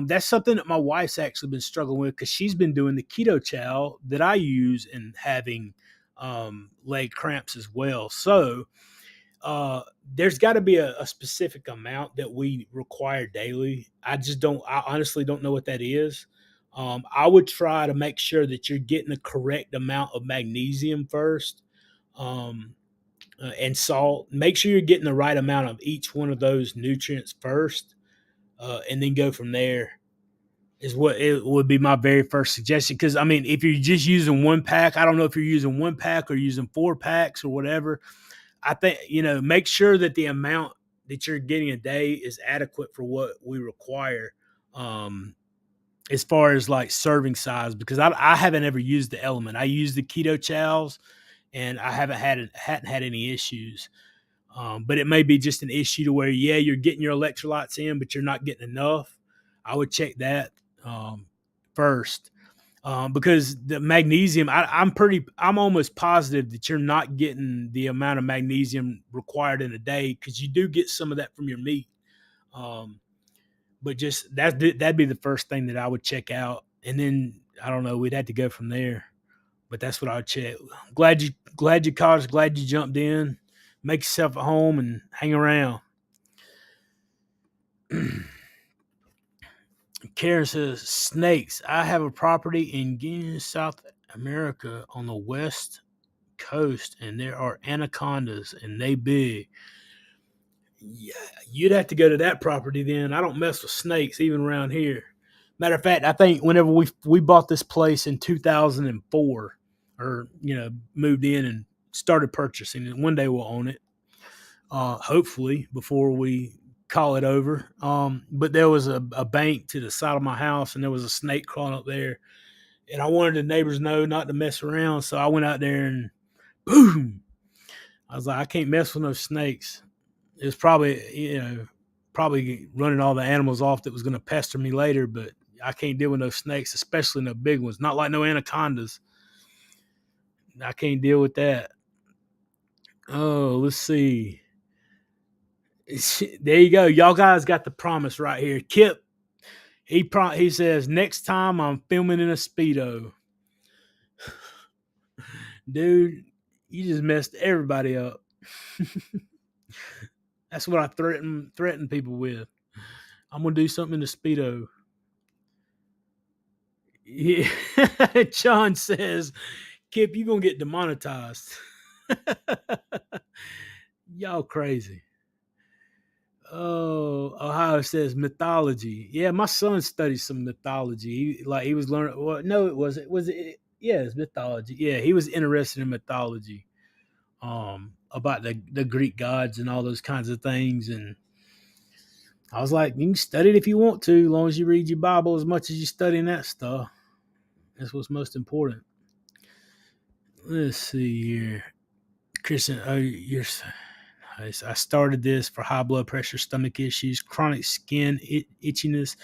Speaker 1: That's something that my wife's actually been struggling with because she's been doing the keto chow that I use and having leg cramps as well. So there's got to be a specific amount that we require daily. I honestly don't know what that is. I would try to make sure that you're getting the correct amount of magnesium first, and salt. Make sure you're getting the right amount of each one of those nutrients first, and then go from there. Is what it would be my very first suggestion. Because I mean, if you're just using one pack, I don't know if you're using one pack or using 4 packs or whatever. I think, make sure that the amount that you're getting a day is adequate for what we require, um, as far as like serving size. Because I haven't ever used the Element. I use the keto chows, and I hadn't had any issues. But it may be just an issue to where, yeah, you're getting your electrolytes in, but you're not getting enough. I would check that first, because the magnesium, I'm almost positive that you're not getting the amount of magnesium required in a day because you do get some of that from your meat. Um, but just that'd be the first thing that I would check out, and then I don't know, we'd have to go from there. But that's what I would check. Glad you caught us. Glad you jumped in. Make yourself at home and hang around. Karen says, snakes. I have a property in Guinea, South America on the west coast, and there are anacondas, and they big. Yeah, you'd have to go to that property then. I don't mess with snakes even around here. Matter of fact, I think whenever we bought this place in 2004, or moved in and started purchasing it, one day we'll own it. Hopefully before we call it over. But there was a bank to the side of my house, and there was a snake crawling up there, and I wanted the neighbors know not to mess around. So I went out there and boom. I was like, I can't mess with no snakes. It was probably running all the animals off that was going to pester me later, but I can't deal with no snakes, especially no big ones. Not like no anacondas. I can't deal with that. Oh, let's see. There you go. Y'all guys got the promise right here. Kip, he says, next time I'm filming in a Speedo. Dude, you just messed everybody up. That's what I threaten people with. I'm gonna do something in a Speedo. Yeah. John says, Kip, you gonna get demonetized. Y'all crazy. Oh, Ohio says mythology. Yeah, my son studied some mythology. He was learning. Well, no, it wasn't. Was it? Yeah, it's mythology. Yeah, he was interested in mythology, about the Greek gods and all those kinds of things. And I was like, you can study it if you want to, as long as you read your Bible as much as you studying that stuff. That's what's most important. Let's see here, Christian. Oh, I started this for high blood pressure, stomach issues, chronic skin itchiness.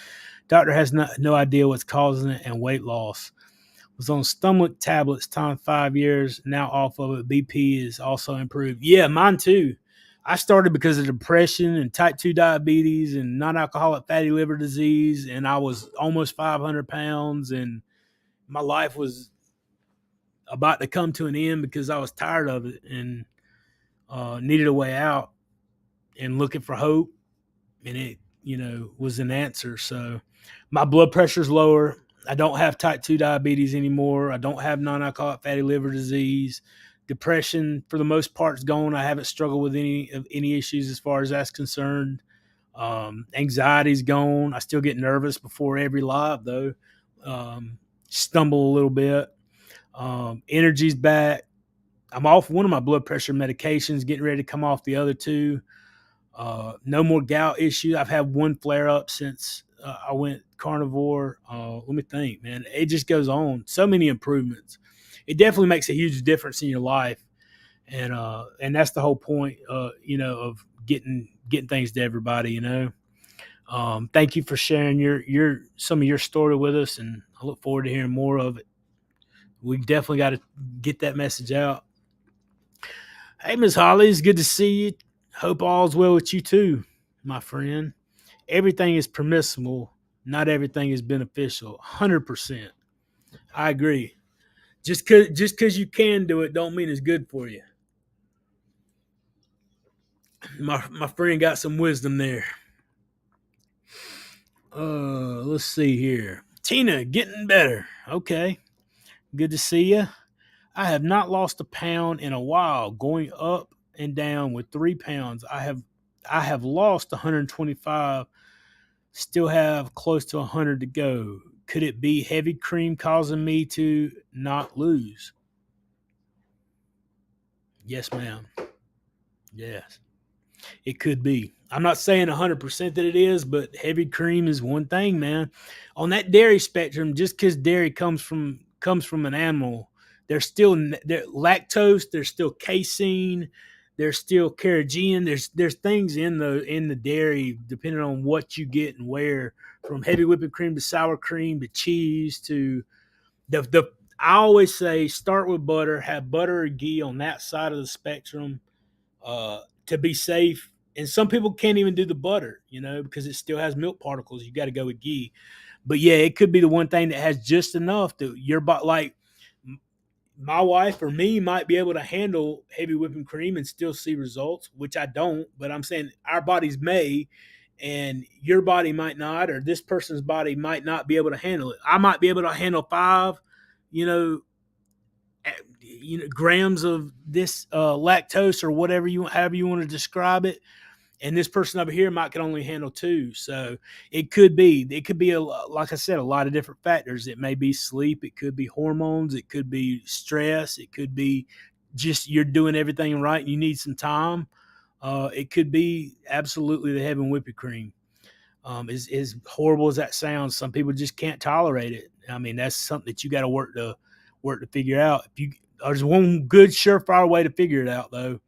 Speaker 1: Doctor has no idea what's causing it, and weight loss. Was on stomach tablets, time 5 years. Now off of it. BP is also improved. Yeah, mine too. I started because of depression and type 2 diabetes and non-alcoholic fatty liver disease, and I was almost 500 pounds, and my life was about to come to an end because I was tired of it and needed a way out and looking for hope, and it was an answer. So my blood pressure's lower. I don't have type 2 diabetes anymore. I don't have non-alcoholic fatty liver disease. Depression for the most part is gone. I haven't struggled with any issues as far as that's concerned. Anxiety's gone. I still get nervous before every live though. Stumble a little bit. Energy's back. I'm off one of my blood pressure medications, getting ready to come off the other two. No more gout issue. I've had one flare up since I went carnivore. Let me think, man. It just goes on. So many improvements. It definitely makes a huge difference in your life, and that's the whole point. Of getting things to everybody. Thank you for sharing your some of your story with us, and I look forward to hearing more of it. We definitely got to get that message out. Hey, Miss Holly, it's good to see you. Hope all's well with you too, my friend. Everything is permissible. Not everything is beneficial. 100%. I agree. Just cause you can do it, don't mean it's good for you. My friend got some wisdom there. Let's see here. Tina, getting better. Okay, good to see you. I have not lost a pound in a while. Going up and down with 3 pounds. I have lost 125. Still have close to 100 to go. Could it be heavy cream causing me to not lose? Yes, ma'am. Yes, it could be. I'm not saying 100% that it is, but heavy cream is one thing, man. On that dairy spectrum, just because dairy comes from an animal, there's lactose, there's still casein, there's still carrageenan. There's things in the dairy depending on what you get and where, from heavy whipping cream to sour cream to cheese to the. I always say start with butter, have butter or ghee on that side of the spectrum, to be safe. And some people can't even do the butter, because it still has milk particles. You got to go with ghee. But yeah, it could be the one thing that has just enough to your body. Like my wife or me might be able to handle heavy whipping cream and still see results, which I don't. But I'm saying our bodies may, and your body might not, or this person's body might not be able to handle it. I might be able to handle five, you know, grams of this lactose or whatever however you want to describe it, and this person over here might can only handle two. So it could be like I said, a lot of different factors. It may be sleep, it could be hormones, it could be stress, it could be just you're doing everything right and you need some time. It could be absolutely the heavy whipping cream. As horrible as that sounds, some people just can't tolerate it. I mean, that's something that you got to work to figure out. If you There's one good surefire way to figure it out though.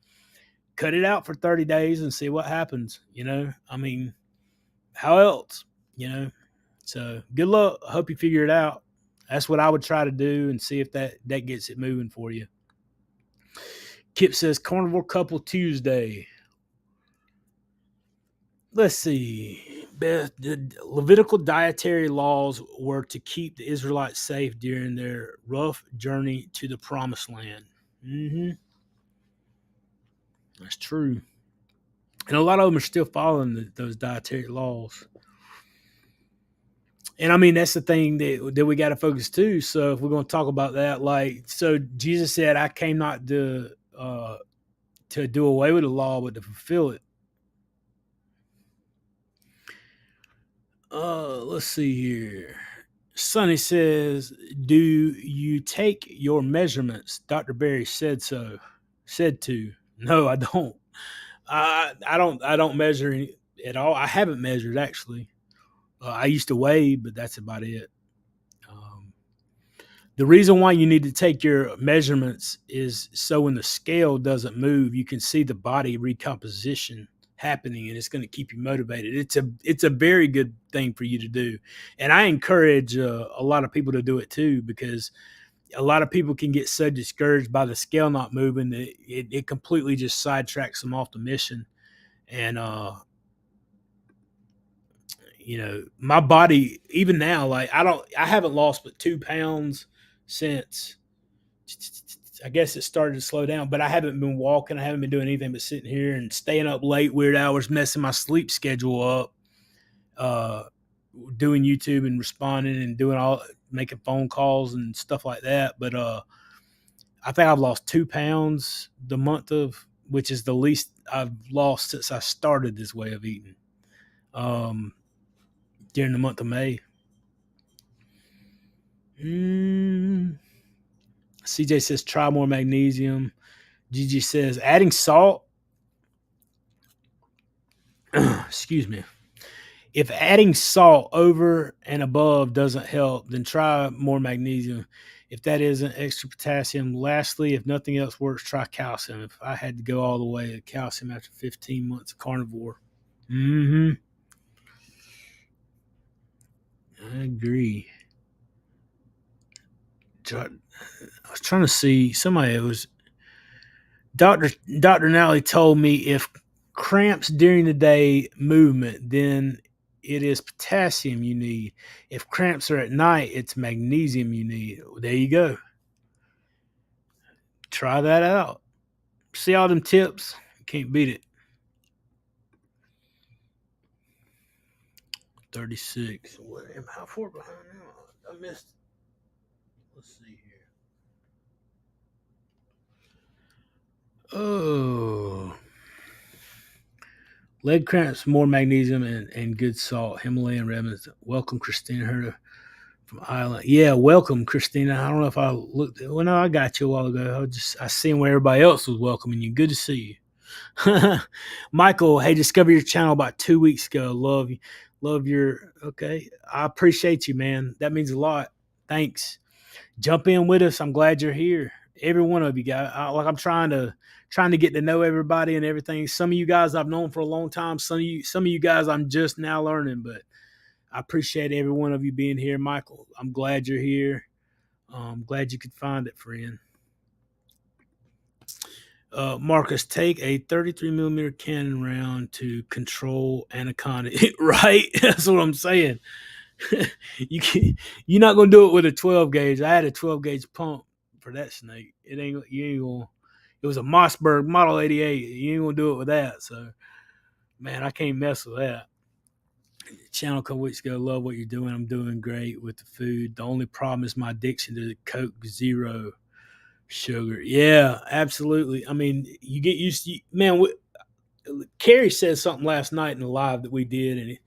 Speaker 1: Cut it out for 30 days and see what happens. I mean, how else? You know. So good luck. I hope you figure it out. That's what I would try to do and see if that gets it moving for you. Kip says Carnivore Couple Tuesday. Let's see. The Levitical dietary laws were to keep the Israelites safe during their rough journey to the promised land. That's true. And a lot of them are still following those dietary laws. And I mean, that's the thing that we got to focus too. So if we're going to talk about that, like, so Jesus said, I came not to do away with the law, but to fulfill it. Let's see here. Sonny says, do you take your measurements? Dr. Barry said so. Said to. No, I don't. I don't measure any, at all. I haven't measured actually. I used to weigh, but that's about it. Um, the reason why you need to take your measurements is so when the scale doesn't move, you can see the body recomposition happening, and it's going to keep you motivated. It's a very good thing for you to do, and I encourage a lot of people to do it too, because a lot of people can get so discouraged by the scale not moving that it completely just sidetracks them off the mission. And my body, even now, like I haven't lost but 2 pounds since, I guess it started to slow down, but I haven't been walking. I haven't been doing anything but sitting here and staying up late, weird hours, messing my sleep schedule up, uh, doing YouTube and responding and making phone calls and stuff like that. But I think I've lost 2 pounds which is the least I've lost since I started this way of eating. During the month of May. CJ says try more magnesium. Gigi says adding salt. Excuse me. If adding salt over and above doesn't help, then try more magnesium. If that isn't, extra potassium. Lastly, if nothing else works, try calcium. If I had to go all the way to calcium after 15 months of carnivore. I agree. I was trying to see somebody. It was Dr. Nally told me if cramps during the day movement, then it is potassium you need. If cramps are at night, it's magnesium you need. There you go. Try that out. See all them tips? Can't beat it. 36. How far behind now? I missed. Let's see here. Oh. Leg cramps, more magnesium and good salt. Himalayan Redmonds. Welcome, Christina Herder from Ireland. Yeah, welcome, Christina. I don't know if I looked. Well, no, I got you a while ago. I seen where everybody else was welcoming you. Good to see you. Michael, hey, discovered your channel about 2 weeks ago. Love your. Okay, I appreciate you, man. That means a lot. Thanks. Jump in with us. I'm glad you're here. Every one of you guys. I'm trying to get to know everybody and everything. Some of you guys I've known for a long time. Some of you guys I'm just now learning, but I appreciate every one of you being here. Michael, I'm glad you're here. I'm glad you could find it, friend. Marcus, take a 33 millimeter cannon round to control anaconda. Right? That's what I'm saying. You're not gonna do it with a 12 gauge. I had a 12 gauge pump for that snake. You ain't gonna. It was a Mossberg Model 88. You ain't gonna do it with that. So, man, I can't mess with that. Channel a couple weeks ago. Love what you're doing. I'm doing great with the food. The only problem is my addiction to Coke Zero sugar. Yeah, absolutely. I mean, you get used to, man. Kerry said something last night in the live that we did, and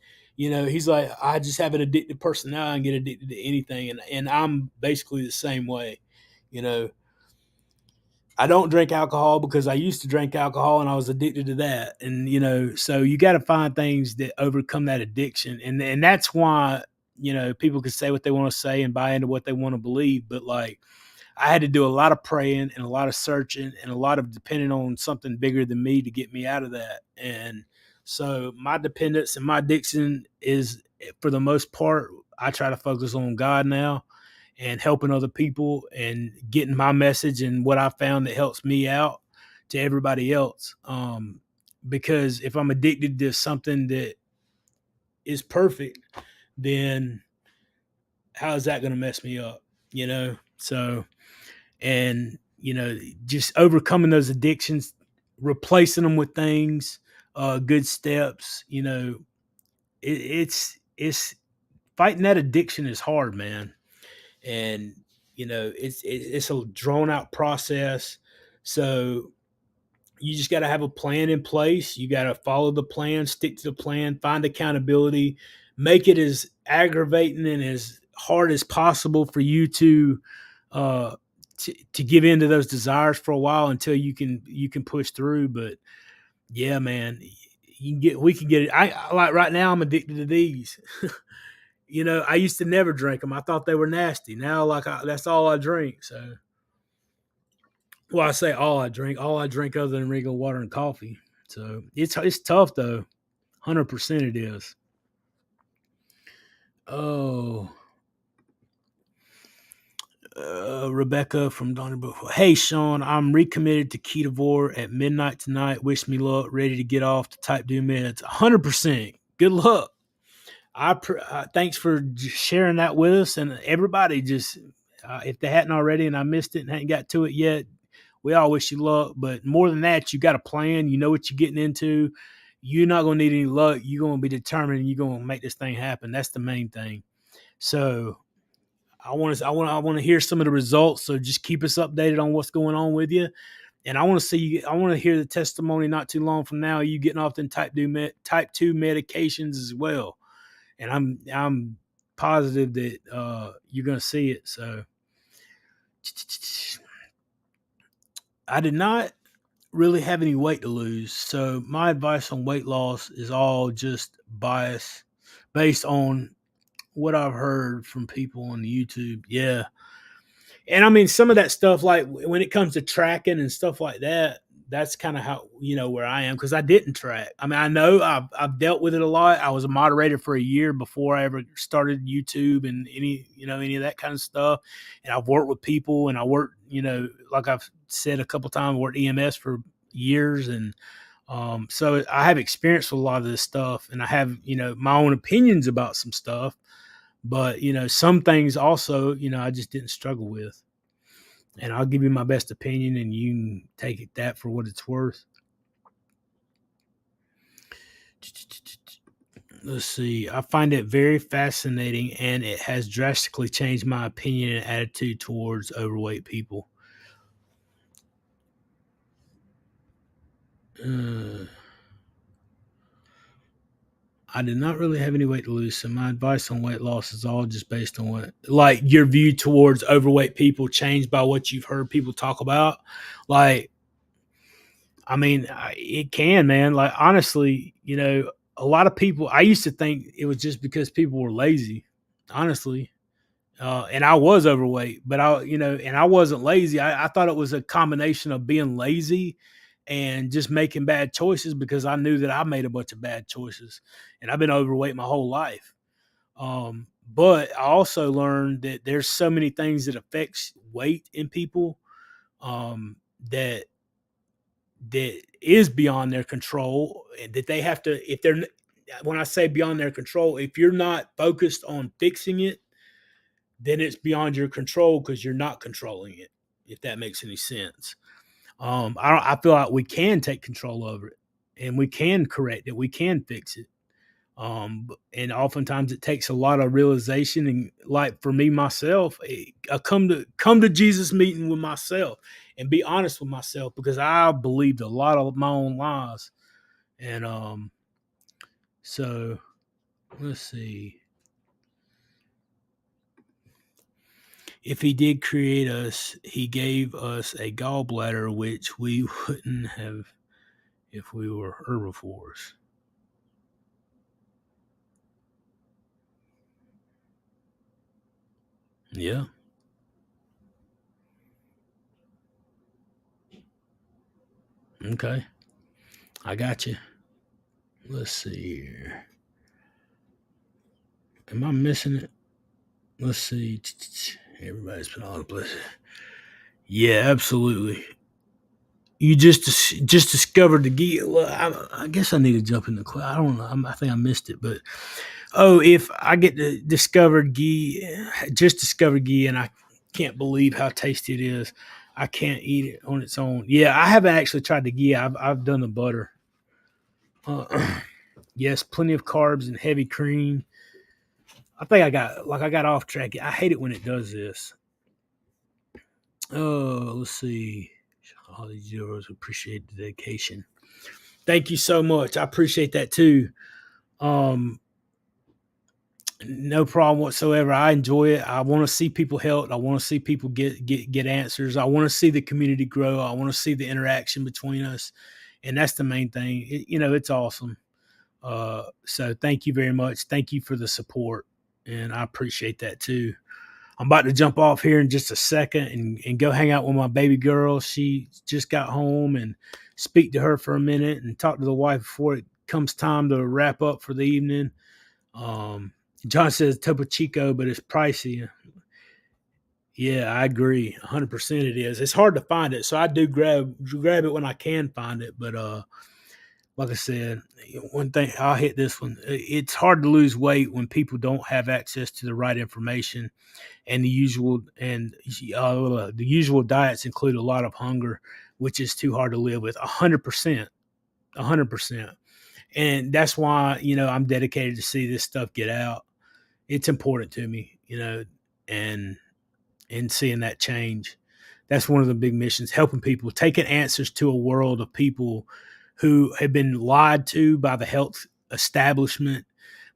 Speaker 1: he's like, I just have an addicted personality and get addicted to anything, and I'm basically the same way. I don't drink alcohol because I used to drink alcohol and I was addicted to that. And, so you got to find things that overcome that addiction. And that's why, people can say what they want to say and buy into what they want to believe. But like, I had to do a lot of praying and a lot of searching and a lot of depending on something bigger than me to get me out of that. And so my dependence and my addiction is, for the most part, I try to focus on God now and helping other people and getting my message and what I found that helps me out to everybody else. Because if I'm addicted to something that is perfect, then how is that going to mess me up? So, and, just overcoming those addictions, replacing them with things, good steps, it's fighting that addiction is hard, man. And it's a drawn out process. So you just got to have a plan in place. You got to follow the plan, stick to the plan, find accountability, make it as aggravating and as hard as possible for you uh, to give in to those desires for a while until you can push through. But yeah, man, we can get it. I like right now. I'm addicted to these. I used to never drink them. I thought they were nasty. Now, that's all I drink. So, well, I say all I drink other than regular water and coffee. So it's tough though. 100% it is. Oh, Rebecca from Donnerbrook. Hey, Sean, I'm recommitted to Ketovore at midnight tonight. Wish me luck. Ready to get off the type 2 meds. 100%. Good luck. Thanks for sharing that with us, and everybody. Just if they hadn't already, and I missed it and hadn't got to it yet, we all wish you luck. But more than that, you got a plan. You know what you're getting into. You're not going to need any luck. You're going to be determined, and you're going to make this thing happen. That's the main thing. So I want to hear some of the results. So just keep us updated on what's going on with you. And I want to see you. I want to hear the testimony not too long from now. You getting off them type 2 medications as well. And I'm positive that you're going to see it. So I did not really have any weight to lose. So my advice on weight loss is all just bias based on what I've heard from people on YouTube. Yeah. And I mean, some of that stuff, like when it comes to tracking and stuff like that, that's kind of how, where I am, because I didn't track. I mean, I know I've dealt with it a lot. I was a moderator for a year before I ever started YouTube and any of that kind of stuff. And I've worked with people, and I worked, like I've said a couple of times, I worked EMS for years. And so I have experience with a lot of this stuff, and I have, my own opinions about some stuff. But, some things also, I just didn't struggle with. And I'll give you my best opinion, and you can take that for what it's worth. Let's see. I find it very fascinating, and it has drastically changed my opinion and attitude towards overweight people. I did not really have any weight to lose, so my advice on weight loss is all just based on what, like, your view towards overweight people changed by what you've heard people talk about. Like, I mean, it can, man. Like, honestly, a lot of people, I used to think it was just because people were lazy, honestly. And I was overweight, but and I wasn't lazy. I thought it was a combination of being lazy and just making bad choices, because I knew that I made a bunch of bad choices, and I've been overweight my whole life. But I also learned that there's so many things that affects weight in people, that is beyond their control, and that they have to, when I say beyond their control, if you're not focused on fixing it, then it's beyond your control, because you're not controlling it, if that makes any sense. I feel like we can take control over it, and we can correct it. We can fix it. And oftentimes it takes a lot of realization. And like for me, myself, I come to Jesus meeting with myself and be honest with myself, because I believed a lot of my own lies. And so let's see. If he did create us, he gave us a gallbladder, which we wouldn't have if we were herbivores. Yeah. Okay. I got you. Let's see here. Am I missing it? Let's see. Everybody's been all the places. Yeah, absolutely. You just discovered the gi. Well, I guess I need to jump in the class. I don't know. I think I missed it, but if I get to discover ghee, just discovered ghee, and I can't believe how tasty it is. I can't eat it on its own. Yeah, I haven't actually tried the ghee. I've done the butter. Yes, plenty of carbs and heavy cream. I think I got off track. I hate it when it does this. Oh, let's see. All these zeros, appreciate the dedication. Thank you so much. I appreciate that too. Um, no problem whatsoever. I enjoy it. I want to see people helped. I want to see people get answers. I want to see the community grow. I want to see the interaction between us, and that's the main thing. It's awesome. So thank you very much. Thank you for the support, and I appreciate that too. I'm about to jump off here in just a second and go hang out with my baby girl. She just got home, and speak to her for a minute and talk to the wife before it comes time to wrap up for the evening. Um, John says Topo Chico, but it's pricey. Yeah, I agree. 100% it is. It's hard to find it, so I do grab it when I can find it. But like I said, one thing I'll hit this one. It's hard to lose weight when people don't have access to the right information, and the usual diets include a lot of hunger, which is too hard to live with. 100%, 100%. And that's why I'm dedicated to see this stuff get out. It's important to me, and seeing that change. That's one of the big missions, helping people, taking answers to a world of people who have been lied to by the health establishment,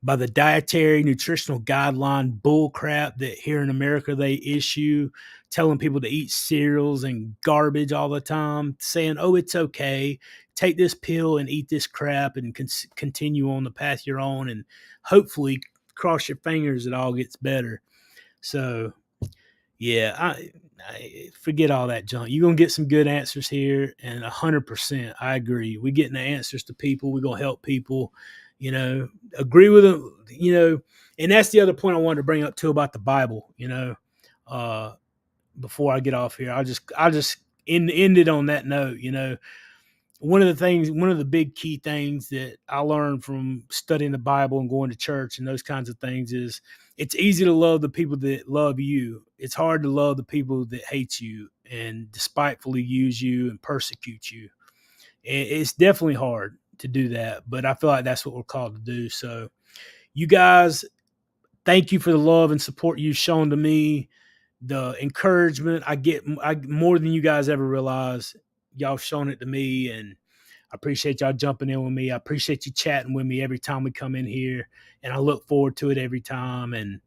Speaker 1: by the dietary nutritional guideline bull crap that here in America they issue, telling people to eat cereals and garbage all the time, saying, oh, it's okay. Take this pill and eat this crap and continue on the path you're on, and hopefully cross your fingers it all gets better. So yeah, I forget all that junk. You're gonna get some good answers here, and 100%, I agree. We getting the answers to people. We're gonna help people. Agree with them. And that's the other point I wanted to bring up too about the Bible. Uh, before I get off here, I'll just end it on that note. One of the big key things that I learned from studying the Bible and going to church and those kinds of things is it's easy to love the people that love you. It's hard to love the people that hate you and despitefully use you and persecute you. It's definitely hard to do that, but I feel like that's what we're called to do. So, you guys, thank you for the love and support you've shown to me, the encouragement I get. More than you guys ever realize. Y'all shown it to me, and I appreciate y'all jumping in with me. I appreciate you chatting with me every time we come in here, and I look forward to it every time. And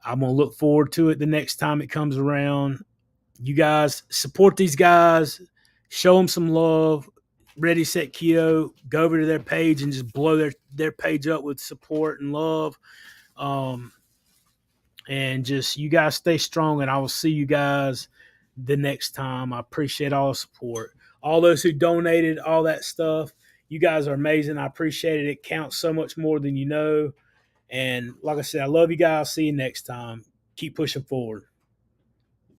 Speaker 1: I'm gonna look forward to it the next time it comes around. You guys support these guys, show them some love. Ready, Set, Keto. Go over to their page and just blow their page up with support and love. Um, and just you guys stay strong, and I will see you guys the next time. I appreciate all the support, all those who donated, all that stuff. You guys are amazing. I appreciate it. It counts so much more than you know. And like I said, I love you guys. See you next time. Keep pushing forward.